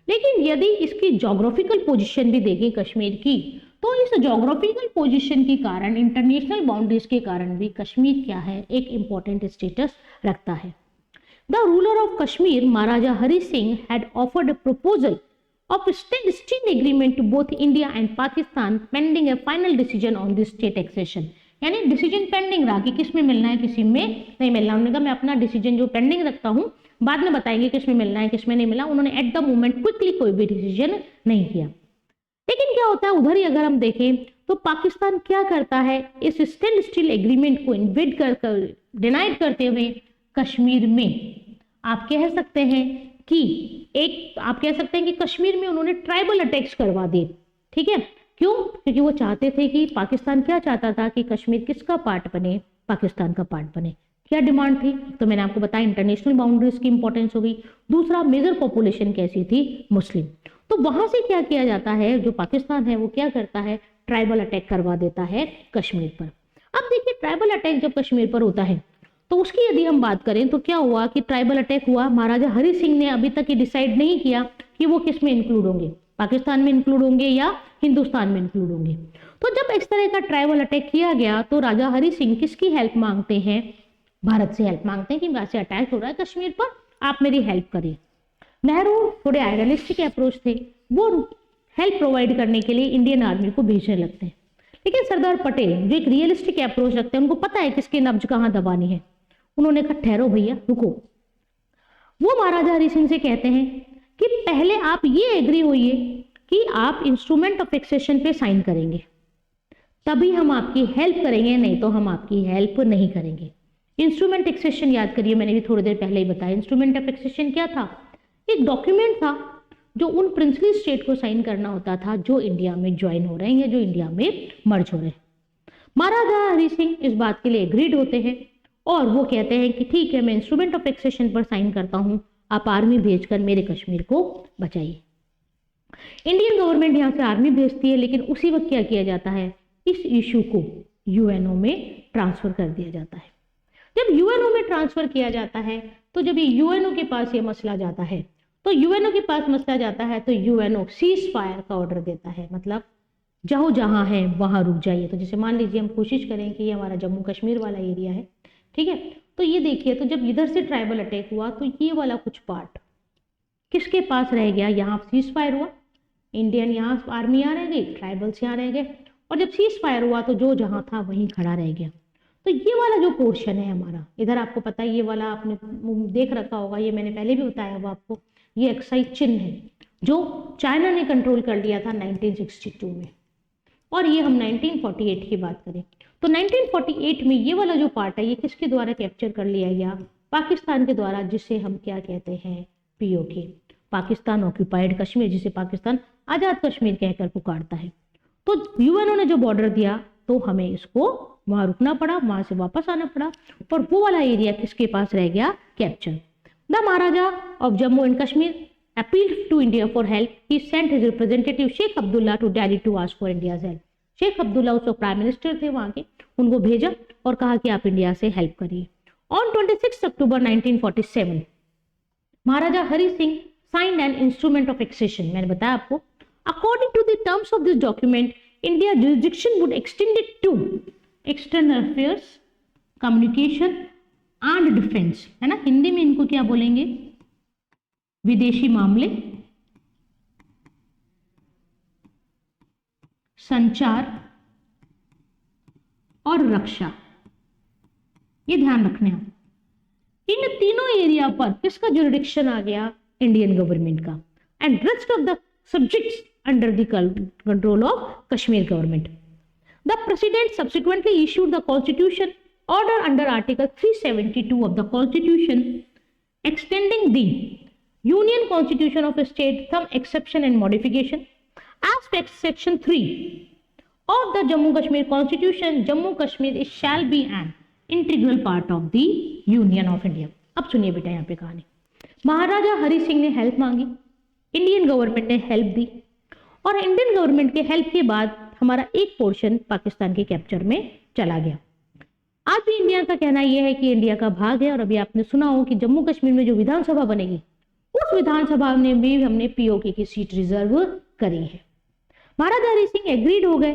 लेकिन यदि इसकी जोग्राफिकल पोजीशन भी देखें कश्मीर की, तो इस जोग्राफिकल पोजीशन के कारण, इंटरनेशनल बाउंड्रीज के कारण भी कश्मीर क्या है, एक इंपॉर्टेंट स्टेटस रखता है। The ruler of Kashmir Maharaja Hari Singh had offered a proposal of still agreement to both India and Pakistan pending a final decision on this state accession। यानी डिसीजन पेंडिंग रहा कि किस में मिलना है, किसी में नहीं मिलना। उन्होंने कहा मैं अपना डिसीजन जो पेंडिंग रखता हूँ, बाद में बताएंगे किस में मिलना है किस में नहीं मिलना। उन्होंने एट द मोमेंट क्विकली कोई भी डिसीजन नहीं किया। लेकिन क्या होता है उधर ही अगर हम देखें तो पाकिस्तान क्या करता है, इस स्टिल एग्रीमेंट को इन्वेड कर डिनाइड करते हुए कश्मीर में आप कह सकते हैं कि कश्मीर में उन्होंने ट्राइबल अटैक्स करवा दिए। ठीक है, क्यों? क्योंकि वो चाहते थे कि पाकिस्तान क्या चाहता था कि कश्मीर किसका पार्ट बने, पाकिस्तान का पार्ट बने। क्या डिमांड थी, तो मैंने आपको बताया इंटरनेशनल बाउंड्रीज की इंपॉर्टेंस हो गई। दूसरा मेजर पॉपुलेशन कैसी थी, मुस्लिम। तो वहां से क्या किया जाता है, जो पाकिस्तान है वो क्या करता है, ट्राइबल अटैक करवा देता है कश्मीर पर। अब देखिए ट्राइबल अटैक जब कश्मीर पर होता है तो उसकी यदि हम बात करें तो क्या हुआ कि ट्राइबल अटैक हुआ। महाराजा हरि सिंह ने अभी तक ये डिसाइड नहीं किया कि वो किस में इंक्लूड होंगे, पाकिस्तान में इंक्लूड होंगे या हिंदुस्तान में इंक्लूड होंगे। तो जब इस तरह का ट्राइबल अटैक किया गया तो राजा हरि सिंह किसकी हेल्प मांगते हैं, भारत से हेल्प मांगते हैं कि वहां से अटैक हो रहा है कश्मीर पर, आप मेरी हेल्प करिए। नेहरू थोड़े आइडियलिस्टिक अप्रोच थे, वो हेल्प प्रोवाइड करने के लिए इंडियन आर्मी को भेजने लगते हैं। लेकिन सरदार पटेल जो एक रियलिस्टिक अप्रोच रखते हैं, उनको पता है किसकी नब्ज कहाँ दबानी है। उन्होंने कहा ठहरो भैया रुको। वो महाराजा हरि सिंह से कहते हैं कि पहले आप ये एग्री होइए कि आप इंस्ट्रूमेंट ऑफ एक्सेशन पे साइन करेंगे, तभी हम आपकी हेल्प करेंगे, नहीं तो हम आपकी हेल्प नहीं करेंगे। इंस्ट्रूमेंट एक्सेशन याद करिए, मैंने भी थोड़ी देर पहले ही बताया। इंस्ट्रूमेंट ऑफ एक्सेशन क्या था, एक डॉक्यूमेंट था जो उन प्रिंसली स्टेट को साइन करना होता था जो इंडिया में ज्वाइन हो रहे हैं या जो इंडिया में मर्ज हो रहे हैं। महाराजा हरि सिंह इस बात के लिए एग्रीड होते हैं और वो कहते हैं कि ठीक है, मैं इंस्ट्रूमेंट ऑफ एक्सेशन पर साइन करता हूं, आप आर्मी भेजकर मेरे कश्मीर को बचाइए। इंडियन गवर्नमेंट यहाँ से आर्मी भेजती है, लेकिन उसी वक्त क्या किया जाता है, इस इशू को यूएनओ में ट्रांसफर कर दिया जाता है। जब यूएनओ में ट्रांसफर किया जाता है, तो जब ये यूएनओ के पास ये मसला जाता है, तो यूएनओ के पास मसला जाता है तो यूएनओ सीज फायर का ऑर्डर देता है, मतलब जहो जहां है वहां रुक जाइए। तो जैसे मान लीजिए हम कोशिश करें कि ये हमारा जम्मू कश्मीर वाला एरिया है, ठीक है, तो ये देखिए, तो जब इधर से ट्राइबल अटैक हुआ तो ये वाला कुछ पार्ट किसके पास रह गया, यहाँ सीज फायर हुआ, इंडियन यहाँ आर्मी यहाँ रह गई, ट्राइबल्स यहाँ रह गए, और जब सीज फायर हुआ तो जो जहाँ था वहीं खड़ा रह गया। तो ये वाला जो पोर्शन है हमारा, इधर आपको पता है ये वाला आपने देख रखा होगा, ये मैंने पहले भी बताया हुआ आपको, ये एक्साइज चिन्ह है जो चाइना ने कंट्रोल कर लिया था 1962 में, और ये हम 1948 की बात करें तो 1948 में ये वाला जो पार्ट है ये किसके द्वारा कैप्चर कर लिया गया, पाकिस्तान के द्वारा, जिसे हम क्या कहते हैं, पीओके, पाकिस्तान ऑक्यूपाइड कश्मीर, जिसे पाकिस्तान आजाद कश्मीर कहकर पुकारता है। तो यूएनओ ने जो बॉर्डर दिया तो हमें इसको वहां रुकना पड़ा, वहां से वापस आना पड़ा, और वो वाला एरिया किसके पास रह गया, capture. The Maharaja of Jammu and Kashmir appealed to India for help. He sent his representative Sheikh Abdullah to Delhi to ask for India's help. Sheikh Abdullah उस वक्त प्राइम मिनिस्टर थे वहां के, उनको भेजा और कहा कि आप इंडिया से हेल्प करिए। On 26 October 1947 Maharaja Hari Singh signed an instrument of accession. मैंने बताया आपको, according to the terms of this document India jurisdiction would extended to external affairs, communication and defence, है ना, हिंदी में इनको क्या बोलेंगे, विदेशी मामले, संचार और रक्षा। ये ध्यान रखना है, इन तीनों एरिया पर किसका जुरिडिक्शन आ गया, इंडियन गवर्नमेंट का, and rest of the subjects under the control of Kashmir government. The president subsequently issued the constitution order under article 372 of the constitution extending the Union Constitution of a state, some exception and modification. As per Section 3 of the Jammu Kashmir Constitution, Jammu Kashmir shall be an integral part of the Union of India. अब सुनिए बेटा यहाँ पे कहानी, महाराजा हरि सिंह ने help मांगी, Indian government ने help दी, और इंडियन गवर्नमेंट के हेल्प के बाद हमारा एक पोर्शन पाकिस्तान के कैप्चर में चला गया। आज भी इंडिया का कहना यह है कि इंडिया का भाग है, और अभी आपने सुना हो कि जम्मू कश्मीर में जो विधानसभा बनेगी उस विधानसभा में भी हमने पीओके की सीट रिजर्व करी है। महाराजा हरि सिंह एग्रीड हो गए,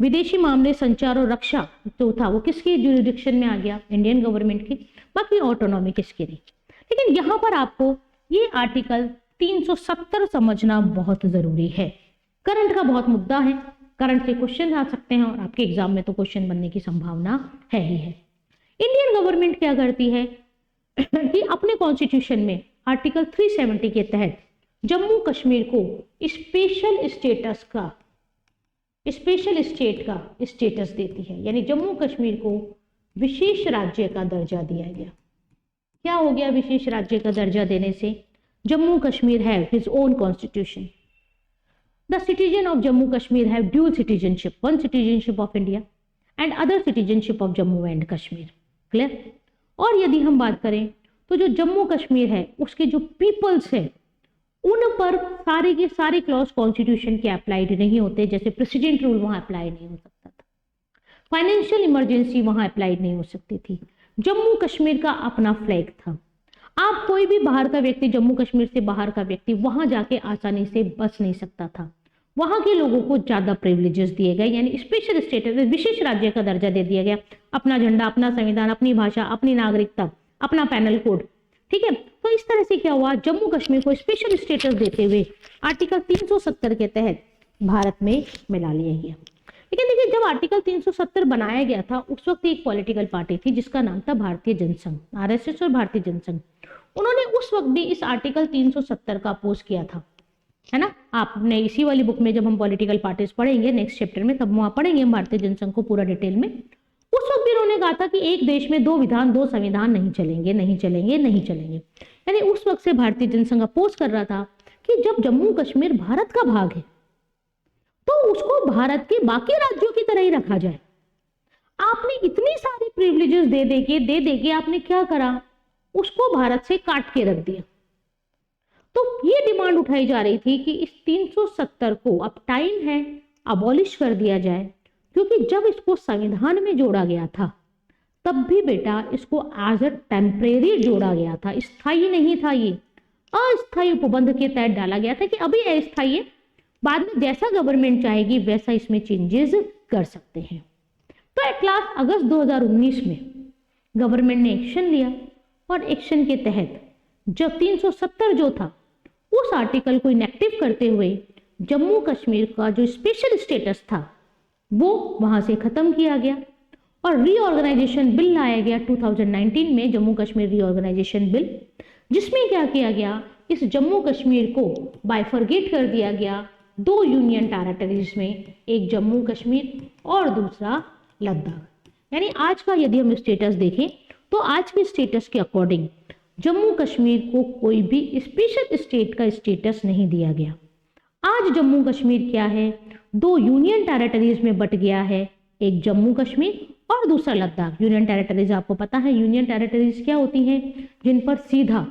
विदेशी मामले, संचार और रक्षा जो था वो किसके जुरिडिक्शन में आ गया, इंडियन गवर्नमेंट की, बाकी ऑटोनॉमी किसकी रही। लेकिन यहाँ पर आपको ये आर्टिकल 370 समझना बहुत जरूरी है, करंट का बहुत मुद्दा है, करंट से क्वेश्चन आ सकते हैं, और आपके एग्जाम में तो क्वेश्चन बनने की संभावना है ही है। इंडियन गवर्नमेंट क्या करती है कि अपने कॉन्स्टिट्यूशन में आर्टिकल 370 के तहत जम्मू कश्मीर को स्पेशल स्टेट का स्टेटस देती है, यानी जम्मू कश्मीर को विशेष राज्य का दर्जा दिया गया। क्या हो गया विशेष राज्य का दर्जा देने से, Jammu Kashmir have his own constitution, the citizen of Jammu Kashmir have dual citizenship, one citizenship of India and other citizenship of Jammu and Kashmir. Clear. और यदि हम बात करें तो जो जम्मू कश्मीर है उसके जो पीपल्स है उन पर सारे के सारे क्लॉज कॉन्स्टिट्यूशन के अप्लाइड नहीं होते, जैसे प्रेसिडेंट रूल वहां अप्लाई नहीं हो सकता था, फाइनेंशियल इमरजेंसी वहां अप्लाइड नहीं हो सकती थी, जम्मू कश्मीर का अपना फ्लैग था, आप कोई भी बाहर का व्यक्ति, जम्मू कश्मीर से बाहर का व्यक्ति वहां जाके आसानी से बच नहीं सकता था, वहां के लोगों को ज्यादा प्रिविलेजेस दिए गए, यानी स्पेशल स्टेटस, विशेष राज्य का दर्जा दे दिया गया, अपना झंडा, अपना संविधान, अपनी भाषा, अपनी नागरिकता, अपना पैनल कोड, ठीक है। तो इस तरह से क्या हुआ, जम्मू कश्मीर को स्पेशल स्टेटस देते हुए आर्टिकल 370 के तहत भारत में मिला लिया गया। लेकिन देखिए जब आर्टिकल 370 बनाया गया था उस वक्त एक पॉलिटिकल पार्टी थी जिसका नाम था भारतीय जनसंघ, आरएसएस और भारतीय जनसंघ, उन्होंने उस वक्त भी इस आर्टिकल 370 का अपोज किया था, है ना। आपने इसी वाली बुक में जब हम पॉलिटिकल पार्टीज पढ़ेंगे नेक्स्ट चैप्टर में, तब वहां पढ़ेंगे हम भारतीय जनसंघ को पूरा डिटेल में। उस वक्त भी उन्होंने कहा था कि एक देश में दो विधान दो संविधान नहीं चलेंगे, नहीं चलेंगे, नहीं चलेंगे। यानी उस वक्त से भारतीय जनसंघ अपोज कर रहा था कि जब जम्मू कश्मीर भारत का भाग है तो उसको भारत के बाकी राज्यों की तरह ही रखा जाए। आपने इतनी सारी प्रिविलेजेस दे दे के आपने क्या करा, उसको भारत से काट के रख दिया। तो ये डिमांड उठाई जा रही थी कि इस 370 को अब टाइम है अबॉलिश कर दिया जाए, क्योंकि जब इसको संविधान में जोड़ा गया था तब भी बेटा इसको एज अ टेम्परेरी जोड़ा गया था, स्थायी नहीं था, ये अस्थायी उपबंध के तहत डाला गया था कि अभी अस्थायी है, बाद में जैसा गवर्नमेंट चाहेगी वैसा इसमें चेंजेस कर सकते हैं। तो एट लास्ट अगस्त 2019 में गवर्नमेंट ने एक्शन लिया और एक्शन के तहत जब 370 जो था उस आर्टिकल को इनएक्टिव करते हुए जम्मू कश्मीर का जो स्पेशल स्टेटस था वो वहां से खत्म किया गया और रीऑर्गेनाइजेशन बिल लाया गया 2019 में, जम्मू कश्मीर रीऑर्गेनाइजेशन बिल, जिसमें क्या किया गया, इस जम्मू कश्मीर को बाइफरगेट कर दिया गया दो यूनियन टेरिटरीज में, एक जम्मू कश्मीर और दूसरा लद्दाख। यानी आज का यदि हम स्टेटस देखें तो आज के स्टेटस के अकॉर्डिंग जम्मू कश्मीर को कोई भी स्पेशल स्टेट का स्टेटस नहीं दिया गया। आज जम्मू कश्मीर क्या है, दो यूनियन टेरिटरीज में बट गया है, एक जम्मू कश्मीर और दूसरा लद्दाख। यूनियन टेरिटरीज आपको पता है, यूनियन टेरिटरीज क्या होती हैं, जिन पर सीधा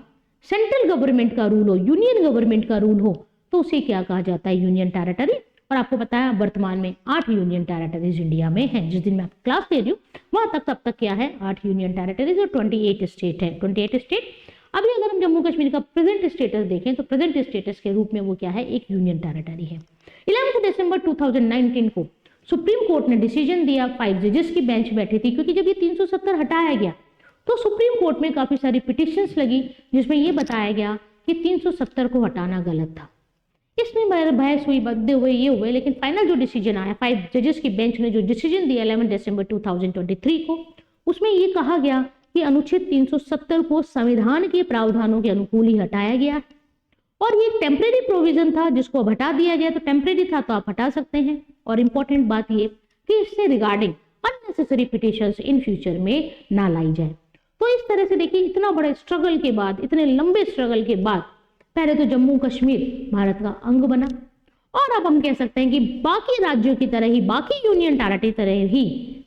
सेंट्रल गवर्नमेंट का रूल हो, यूनियन गवर्नमेंट का रूल हो, तो उसे क्या कहा जाता है, यूनियन टेरिटरी। और आपको पता है वर्तमान में 8 यूनियन टेरिटरीज इंडिया में हैं। जिस दिन मैं क्लास ले रही हूँ वहां तक तब तक क्या है, 8 यूनियन टेरिटरीज और 28 स्टेट है, 28 स्टेट। अभी अगर हम जम्मू कश्मीर का प्रेजेंट स्टेटस देखें तो प्रेजेंट स्टेटस के रूप में वो क्या है, एक यूनियन टेरिटरी है। 11 दिसंबर 2019 को सुप्रीम कोर्ट ने डिसीजन दिया, 5 जजेस की बेंच बैठी थी, क्योंकि जब ये 370 हटाया गया तो सुप्रीम कोर्ट में काफी सारी पिटिशंस लगी जिसमें ये बताया गया कि 370 को हटाना गलत था। इसमें बहस हुई, बदले हुए, ये हुए, लेकिन फाइनल जो डिसीजन आया, 5 जजेस की बेंच ने जो डिसीजन दिया 11 दिसंबर 2023 को, उसमें ये कहा गया कि अनुच्छेद 370 को संविधान के प्रावधानों के अनुकूल ही हटाया गया और ये टेम्परेरी प्रोविजन था जिसको अब हटा दिया गया। तो टेम्परेरी था तो आप हटा सकते हैं। और इंपॉर्टेंट बात ये कि इससे regarding unnecessary petitions in future में ना लाई जाए। तो इस तरह से देखिए, इतना बड़ा स्ट्रगल के बाद, इतने लंबे स्ट्रगल के बाद पहले तो जम्मू कश्मीर भारत का अंग बना और अब हम कह सकते हैं कि बाकी राज्यों की तरह ही, बाकी यूनियन टेरिटरी तरह ही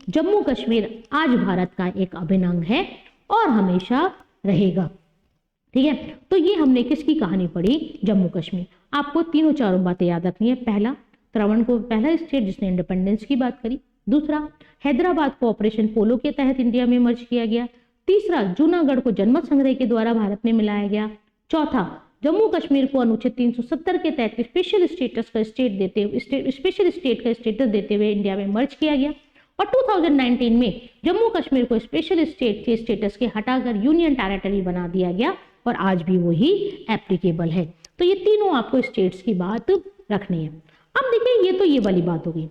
जम्मू कश्मीर आज भारत का एक अभिन्न अंग है और हमेशा रहेगा। ठीक है, तो ये हमने किसकी कहानी पढ़ी, जम्मू कश्मीर। आपको तीनों चारों बातें याद रखनी है। पहला, त्रावणकोर पहला स्टेट जिसने इंडिपेंडेंस की बात करी। दूसरा, हैदराबाद को ऑपरेशन पोलो के तहत इंडिया में मर्ज किया गया। तीसरा, जूनागढ़ को जनमत संग्रह के द्वारा भारत में मिलाया गया। चौथा, जम्मू कश्मीर को अनुच्छेद 370 के तहत स्पेशल स्टेटस का स्पेशल स्टेट का स्टेटस देते हुए इंडिया में मर्ज किया गया। और 2019 में जम्मू कश्मीर को स्पेशल स्टेट के स्टेटस के हटाकर यूनियन टेरिटरी बना दिया गया और आज भी वही एप्लीकेबल है। तो ये तीनों आपको स्टेट्स की बात रखनी है। अब देखिए, ये तो ये वाली बात हो गई।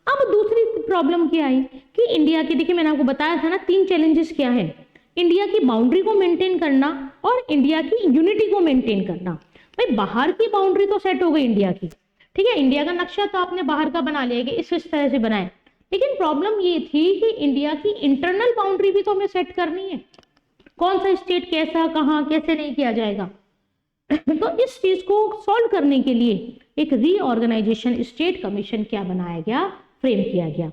अब दूसरी प्रॉब्लम क्या आई कि इंडिया के, देखिए मैंने आपको बताया था ना, 3 चैलेंजेस क्या है, इंडिया की बाउंड्री को मेंटेन करना और इंडिया की यूनिटी को मेंटेन करना। भाई बाहर की बाउंड्री तो सेट हो गई इंडिया की, ठीक है, इंडिया का नक्शा तो आपने बाहर का बना लिया कि इस तरह से बनाए, लेकिन प्रॉब्लम ये थी कि इंडिया की इंटरनल बाउंड्री भी तो हमें सेट करनी है। कौन सा स्टेट कैसा, कहाँ, कैसे नहीं किया जाएगा। तो इस चीज को सॉल्व करने के लिए एक रीऑर्गेनाइजेशन स्टेट कमीशन क्या बनाया गया, फ्रेम किया गया।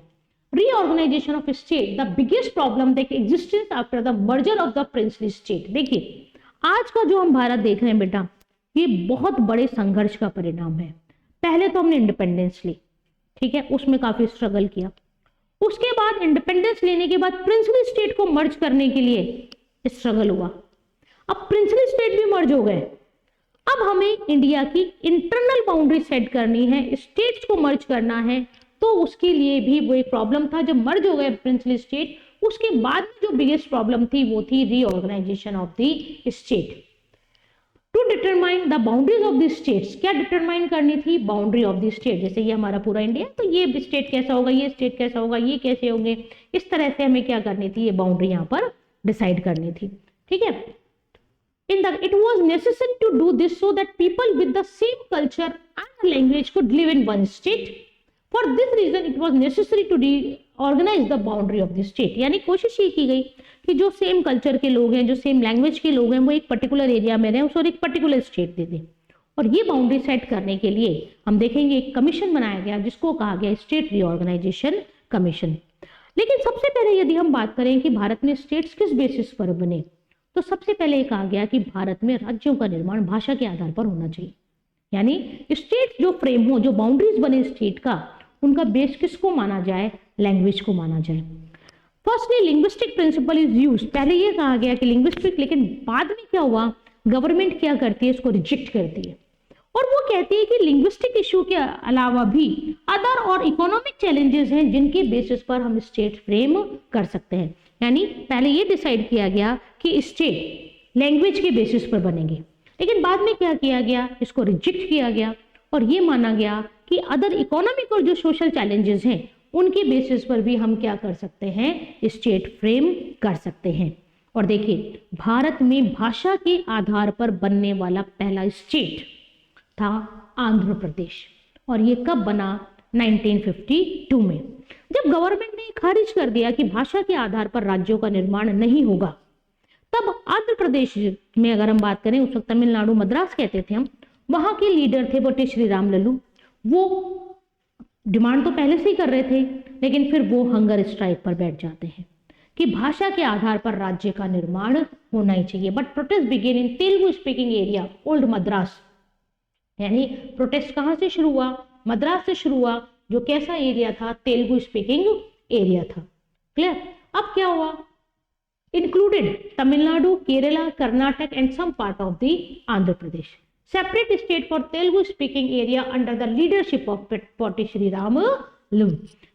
Reorganisation of state, the biggest problem that existence after the merger of the princely state. देखिए आज का जो हम भारत देख रहे हैं बेटा, ये बहुत बड़े संघर्ष का परिणाम है। पहले तो हमने इंडिपेंडेंस ली, ठीक है, उसमें काफी स्ट्रगल किया। उसके बाद इंडिपेंडेंस लेने के बाद प्रिंसली स्टेट को मर्ज करने के लिए स्ट्रगल हुआ। अब प्रिंसली स्टेट भी मर्ज हो गए। अब हमें इंडिया की इंटरनल बाउंड्री सेट करनी है, स्टेट्स को मर्ज करना है, तो उसके लिए भी वो एक प्रॉब्लम था। जब मर्ज हो गए प्रिंसली स्टेट, उसके बाद जो बिगेस्ट प्रॉब्लम थी वो थी reorganisation of the state to determine the boundaries of the states. क्या डिटरमाइन करनी थी, बाउंड्री ऑफ द स्टेट। जैसे ये हमारा पूरा इंडिया, तो ये स्टेट कैसा होगा, ये स्टेट कैसा होगा, ये कैसे होंगे, इस तरह से हमें क्या करनी थी, ये बाउंड्री यहाँ पर डिसाइड करनी थी। ठीक है, it was necessary to do this so that people with the same culture and language could live in one state. For this reason it was necessary to reorganize the boundary of the state. यानी कोशिश ये की गई कि जो same culture के लोग हैं, जो सेम लैंग्वेज के लोग हैं, वो एक पर्टिकुलर एरिया में रहें, उसको एक पर्टिकुलर स्टेट दे दें। और ये बाउंड्री सेट करने के लिए हम देखेंगे एक कमीशन बनाया गया जिसको कहा गया स्टेट रीऑर्गेनाइजेशन कमीशन। लेकिन सबसे पहले यदि हम बात करें कि भारत में स्टेट्स किस बेसिस पर बने, तो सबसे पहले ये कहा गया कि भारत में राज्यों का निर्माण भाषा के आधार पर होना चाहिए। यानी स्टेट जो फ्रेम हो, जो बाउंड्रीज बने स्टेट का, उनका बेस किसको माना जाए? लैंग्वेज को माना जाए। Firstly linguistic principle is used, पहले ये कहा गया कि लिंग्विस्टिक, लेकिन बाद में क्या हुआ, गवर्नमेंट क्या करती है, इसको रिजेक्ट करती है और वो कहती है कि लिंग्विस्टिक इशू के अलावा भी अदर और इकोनॉमिक चैलेंजेस हैं जिनके बेसिस पर हम स्टेट फ्रेम कर सकते हैं। यानी पहले ये डिसाइड किया गया कि स्टेट लैंग्वेज के बेसिस पर बनेंगे, लेकिन बाद में क्या किया गया, इसको रिजेक्ट किया गया और ये माना गया कि अदर इकोनॉमिक और जो सोशल चैलेंजेस हैं उनके बेसिस पर भी हम क्या कर सकते हैं, स्टेट फ्रेम कर सकते हैं। और देखिए, भारत में भाषा के आधार पर बनने वाला पहला स्टेट था आंध्र प्रदेश, और ये कब बना? 1952 में, जब गवर्नमेंट ने खारिज कर दिया कि भाषा के आधार पर राज्यों का निर्माण नहीं होगा। तब आंध्र प्रदेश में अगर हम बात करें, उस वक्त तमिलनाडु मद्रास कहते थे हम, वहां के लीडर थे बटे श्री राम लल्लू। वो डिमांड तो पहले से ही कर रहे थे, लेकिन फिर वो हंगर स्ट्राइक पर बैठ जाते हैं कि भाषा के आधार पर राज्य का निर्माण होना ही चाहिए। But protest began in Telugu speaking area old Madras. यानी प्रोटेस्ट कहां से शुरू हुआ? मद्रास से शुरू हुआ, जो कैसा एरिया था? तेलुगु स्पीकिंग एरिया था। क्लियर? अब क्या हुआ? Included Tamil Nadu, Kerala, Karnataka and some part of the Andhra Pradesh. Separate state for Telugu speaking area under the leadership of Potti Sriramulu.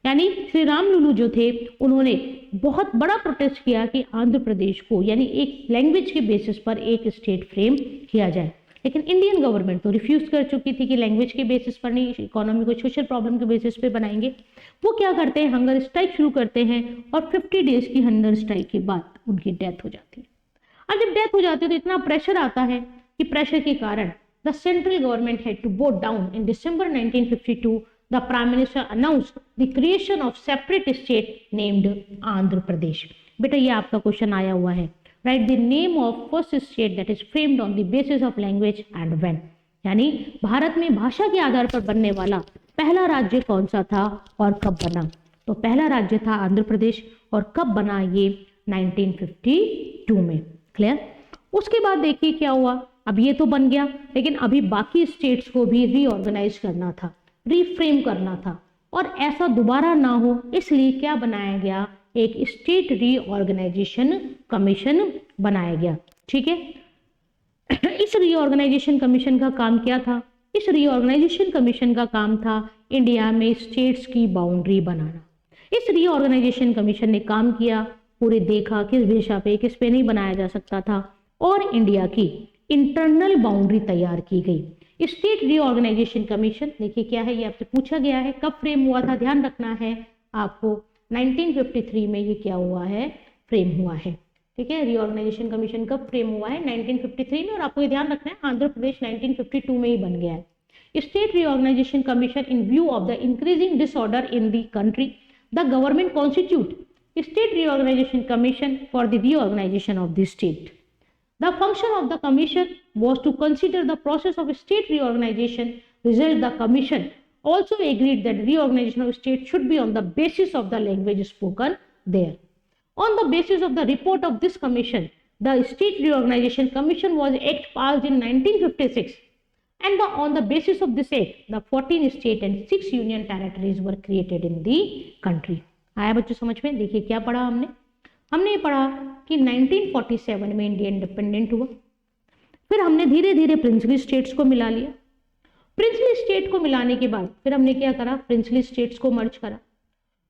यानी श्री राम लल्लू जो थे, उन्होंने बहुत बड़ा प्रोटेस्ट किया कि आंध्र प्रदेश को यानी एक लैंग्वेज के बेसिस पर एक स्टेट फ्रेम किया जाए। लेकिन इंडियन गवर्नमेंट तो रिफ्यूज कर चुकी थी कि लैंग्वेज के बेसिस पर नहीं, इकोनॉमिक और सोशल प्रॉब्लम के बेसिस पे बनाएंगे। वो क्या करते हैं, हंगर स्ट्राइक शुरू करते हैं और 50 डेज की हंगर स्ट्राइक के बाद उनकी डेथ हो जाती है। अब जब डेथ हो जाती है तो इतना प्रेशर आता है कि प्रेशर के कारण the central government had to vote down in December 1952 the Prime Minister announced the creation of separate state named Andhra Pradesh। बेटा ये आपका क्वेश्चन आया हुआ है, write the name of first state that is framed on the basis of language and when। यानी भारत में भाषा के आधार पर बनने वाला पहला राज्य कौन सा था और कब बना? तो पहला राज्य था आंध्र प्रदेश, और कब बना? ये 1952 में। क्लियर? उसके बाद देखिए क्या हुआ, अब ये तो बन गया, लेकिन अभी बाकी स्टेट्स को भी रीऑर्गेनाइज करना था, रीफ्रेम करना था, और ऐसा दोबारा ना हो इसलिए क्या बनाया गया? एक स्टेट रीऑर्गेनाइजेशन कमीशन बनाया गया। ठीक है, इस रीऑर्गेनाइजेशन कमीशन का काम क्या था? इस रीऑर्गेनाइजेशन कमीशन का काम था इंडिया में स्टेट्स की बाउंड्री बनाना। इस रीऑर्गेनाइजेशन कमीशन ने काम किया, पूरे देखा किस भाषा पे किस पे नहीं बनाया जा सकता था, और इंडिया की इंटरनल बाउंड्री तैयार की गई। स्टेट रीऑर्गेनाइजेशन कमीशन देखिए क्या है, ये आपसे पूछा गया है, कब फ्रेम हुआ था? ध्यान रखना है आपको, 1953 में ये क्या हुआ है? फ्रेम हुआ है। ठीक है, रीऑर्गेनाइजेशन कमीशन कब फ्रेम हुआ है? 1953 में, और आपको ये ध्यान रखना है आंध्र प्रदेश 1952 में ही बन गया है। State reorganisation commission in view of the increasing disorder in the country, the government constitute state reorganisation commission for the reorganisation of the state. The function of the commission was to consider the process of state reorganization. Result, the commission also agreed that reorganization of state should be on the basis of the language spoken there. On the basis of the report of this commission, the State Reorganization Commission was act passed in 1956, and on the basis of this act, the 14 state and 6 union territories were created in the country. आया बच्चों समझ में? देखिए क्या पढ़ा हमने ये पढ़ा कि 1947 में इंडिया इंडिपेंडेंट हुआ, फिर हमने धीरे धीरे प्रिंसली स्टेट्स को मिला लिया। प्रिंसली स्टेट को मिलाने के बाद फिर हमने क्या करा? प्रिंसली स्टेट्स को मर्ज करा।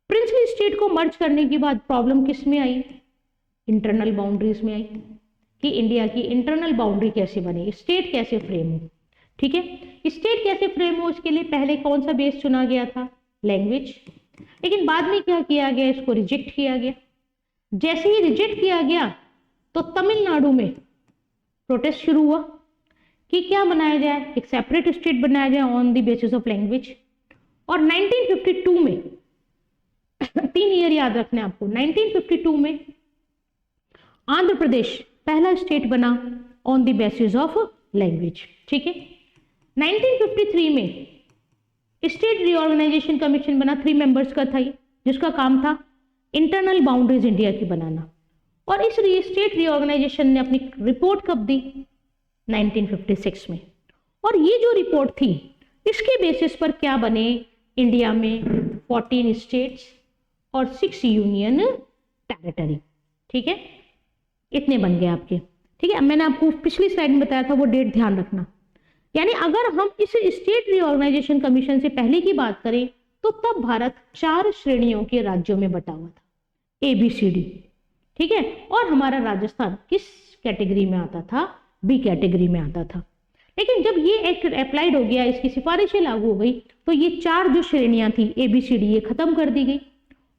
प्रिंसली स्टेट को मर्ज करने के बाद प्रॉब्लम किस में आई? इंटरनल बाउंड्रीज में आई कि इंडिया की इंटरनल बाउंड्री कैसे बने, स्टेट कैसे फ्रेम हो। ठीक है, स्टेट कैसे फ्रेम हो, उसके लिए पहले कौन सा बेस चुना गया था? लैंग्वेज। लेकिन बाद में क्या किया गया? इसको रिजेक्ट किया गया। जैसे ही रिजेक्ट किया गया तो तमिलनाडु में प्रोटेस्ट शुरू हुआ कि क्या बनाया जाए? एक सेपरेट स्टेट बनाया जाए on the basis of language. और 1952 में 3 ईयर याद रखना है आपको, 1952 में आंध्र प्रदेश पहला स्टेट बना on the basis of language. ठीक है, 1953 में स्टेट रीऑर्गेनाइजेशन कमीशन बना, 3 मेंबर्स का था, जिसका काम था इंटरनल बाउंड्रीज इंडिया की बनाना। और इस स्टेट रीऑर्गेनाइजेशन ने अपनी रिपोर्ट कब दी? 1956 में। और ये जो रिपोर्ट थी इसके बेसिस पर क्या बने इंडिया में? 14 स्टेट्स और 6 यूनियन टेरिटरी। ठीक है, इतने बन गए आपके। ठीक है, मैंने आपको पिछली स्लाइड में बताया था, वो डेट ध्यान रखना। यानी अगर हम इस स्टेट रीऑर्गेनाइजेशन कमीशन से पहले की बात करें तो तब भारत 4 श्रेणियों के राज्यों में बटा हुआ था, ABCD। ठीक है, और हमारा राजस्थान किस कैटेगरी में आता था? B कैटेगरी में आता था। लेकिन जब ये एक्ट अप्लाइड हो गया, इसकी सिफारिशें लागू हो गई, तो ये 4 जो श्रेणियां थी ABCD ये खत्म कर दी गई।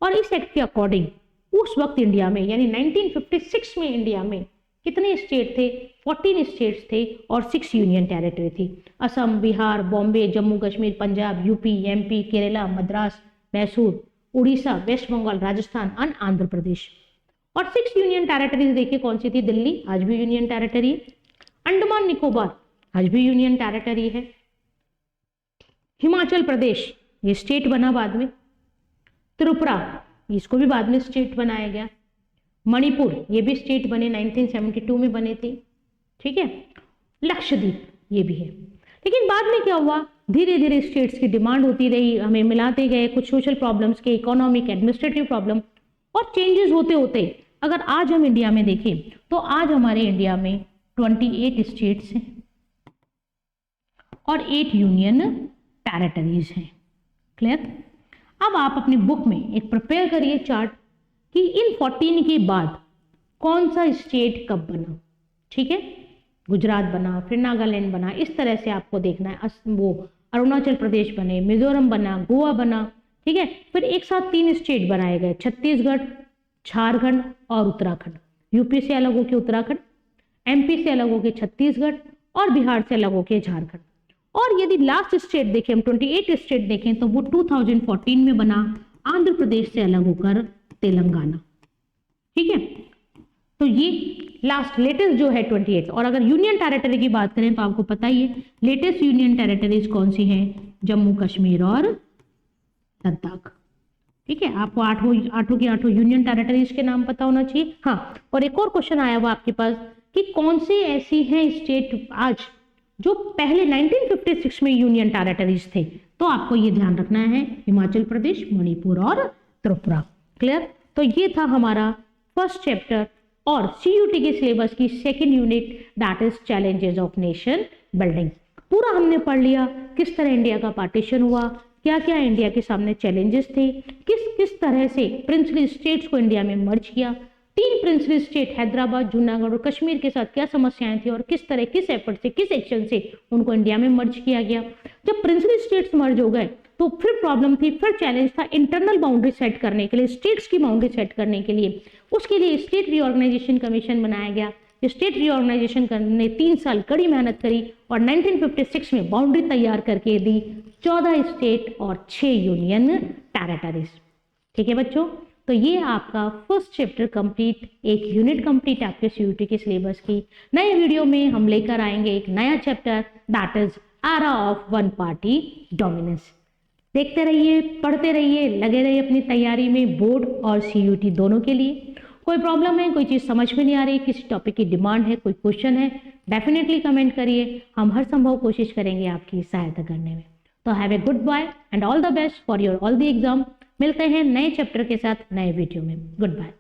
और इस एक्ट के अकॉर्डिंग उस वक्त इंडिया में यानी 1956 में इंडिया में कितने स्टेट थे? 14 स्टेट्स थे और 6 यूनियन टेरिटरी थी। Assam, Bihar, Bombay, Jammu Kashmir, Punjab, UP, MP, Kerala, Madras, Mysore, Orissa, west Bengal, Rajasthan और आंध्र प्रदेश। और 6 यूनियन टेरिटरीज देखिए कौन सी थी? दिल्ली आज भी यूनियन टेरिटरी है, अंडमान निकोबार आज भी यूनियन टेरिटरी है, हिमाचल प्रदेश ये स्टेट बना बाद में, त्रिपुरा इसको भी बाद में स्टेट बनाया गया, मणिपुर ये भी स्टेट बने 1972 में बने थे। ठीक है, लक्षद्वीप ये भी है। लेकिन बाद में क्या हुआ? धीरे धीरे स्टेट्स की डिमांड होती रही, हमें मिलाते गए, कुछ सोशल प्रॉब्लम्स के, इकोनॉमिक, एडमिनिस्ट्रेटिव प्रॉब्लम और चेंजेस होते होते अगर आज हम इंडिया में देखें तो आज हमारे इंडिया में 28 स्टेट्स हैं और 8 यूनियन टेरिटरीज हैं। क्लियर? अब आप अपनी बुक में एक प्रिपेयर करिए चार्ट कि इन 14 के बाद कौन सा स्टेट कब बना। ठीक है, गुजरात बना, फिर नागालैंड बना, इस तरह से आपको देखना है। वो अरुणाचल प्रदेश बने, मिजोरम बना, गोवा बना। ठीक है, फिर एक साथ 3 स्टेट बनाए गए, छत्तीसगढ़, झारखंड और उत्तराखंड। यूपी से अलग होकर उत्तराखंड, MP से अलग होकर छत्तीसगढ़ और बिहार से अलग होकर झारखंड। और यदि लास्ट स्टेट देखें, हम 28 स्टेट देखें तो वो 2014 में बना, आंध्र प्रदेश से अलग होकर तेलंगाना। ठीक है, तो ये लास्ट लेटेस्ट जो है 28। और अगर यूनियन टेरिटरी की बात करें तो आपको पता ही है लेटेस्ट यूनियन टेरिटरीज कौन सी हैं? जम्मू कश्मीर और लद्दाख। ठीक है, आपको आठों की आठों यूनियन टेरिटरीज के नाम पता होना चाहिए। हाँ, और एक और क्वेश्चन आया हुआ आपके पास कि कौन से ऐसी हैं स्टेट आज जो पहले 1956 में यूनियन टेरिटरीज थे? तो आपको ये ध्यान रखना है, हिमाचल प्रदेश, मणिपुर और त्रिपुरा। क्लियर? तो ये था हमारा फर्स्ट चैप्टर और CUT के सिलेबस की second unit, that is challenges of nation building. पूरा हमने पढ़ लिया किस तरह इंडिया का पार्टीशन हुआ, क्या क्या इंडिया के सामने चैलेंजेस थे, किस किस तरह से प्रिंसली स्टेट्स को इंडिया में मर्ज किया, 3 प्रिंसली स्टेट हैदराबाद, जूनागढ़ और कश्मीर के साथ क्या समस्याएं थी और किस तरह, किस एफर्ट से, किस एक्शन से उनको इंडिया में मर्ज किया गया। जब प्रिंसली स्टेट्स मर्ज हो गए तो फिर प्रॉब्लम थी, फिर चैलेंज था इंटरनल बाउंड्री सेट करने के लिए, स्टेट्स की बाउंड्री सेट करने के लिए। उसके लिए स्टेट रीऑर्गेनाइजेशन कमीशन बनाया गया। स्टेट रीऑर्गेनाइजेशन ने 3 साल कड़ी मेहनत करी और 1956 में बाउंड्री तैयार करके दी 14 स्टेट और 6 यूनियन टेरिटरीज। ठीक है बच्चों, तो ये आपका फर्स्ट चैप्टर कंप्लीट, एक यूनिट कंप्लीट आपके CUT के सिलेबस की। नए वीडियो में हम लेकर आएंगे एक नया chapter, that is era of one party dominance. देखते रहिए, पढ़ते रहिए, लगे रहिए अपनी तैयारी में, बोर्ड और CUT दोनों के लिए। कोई प्रॉब्लम है, कोई चीज़ समझ में नहीं आ रही, किसी टॉपिक की डिमांड है, कोई क्वेश्चन है, डेफिनेटली कमेंट करिए, हम हर संभव कोशिश करेंगे आपकी सहायता करने में। तो have a goodbye and all the best for your all the exam. मिलते हैं नए चैप्टर के साथ नए वीडियो में। Good bye.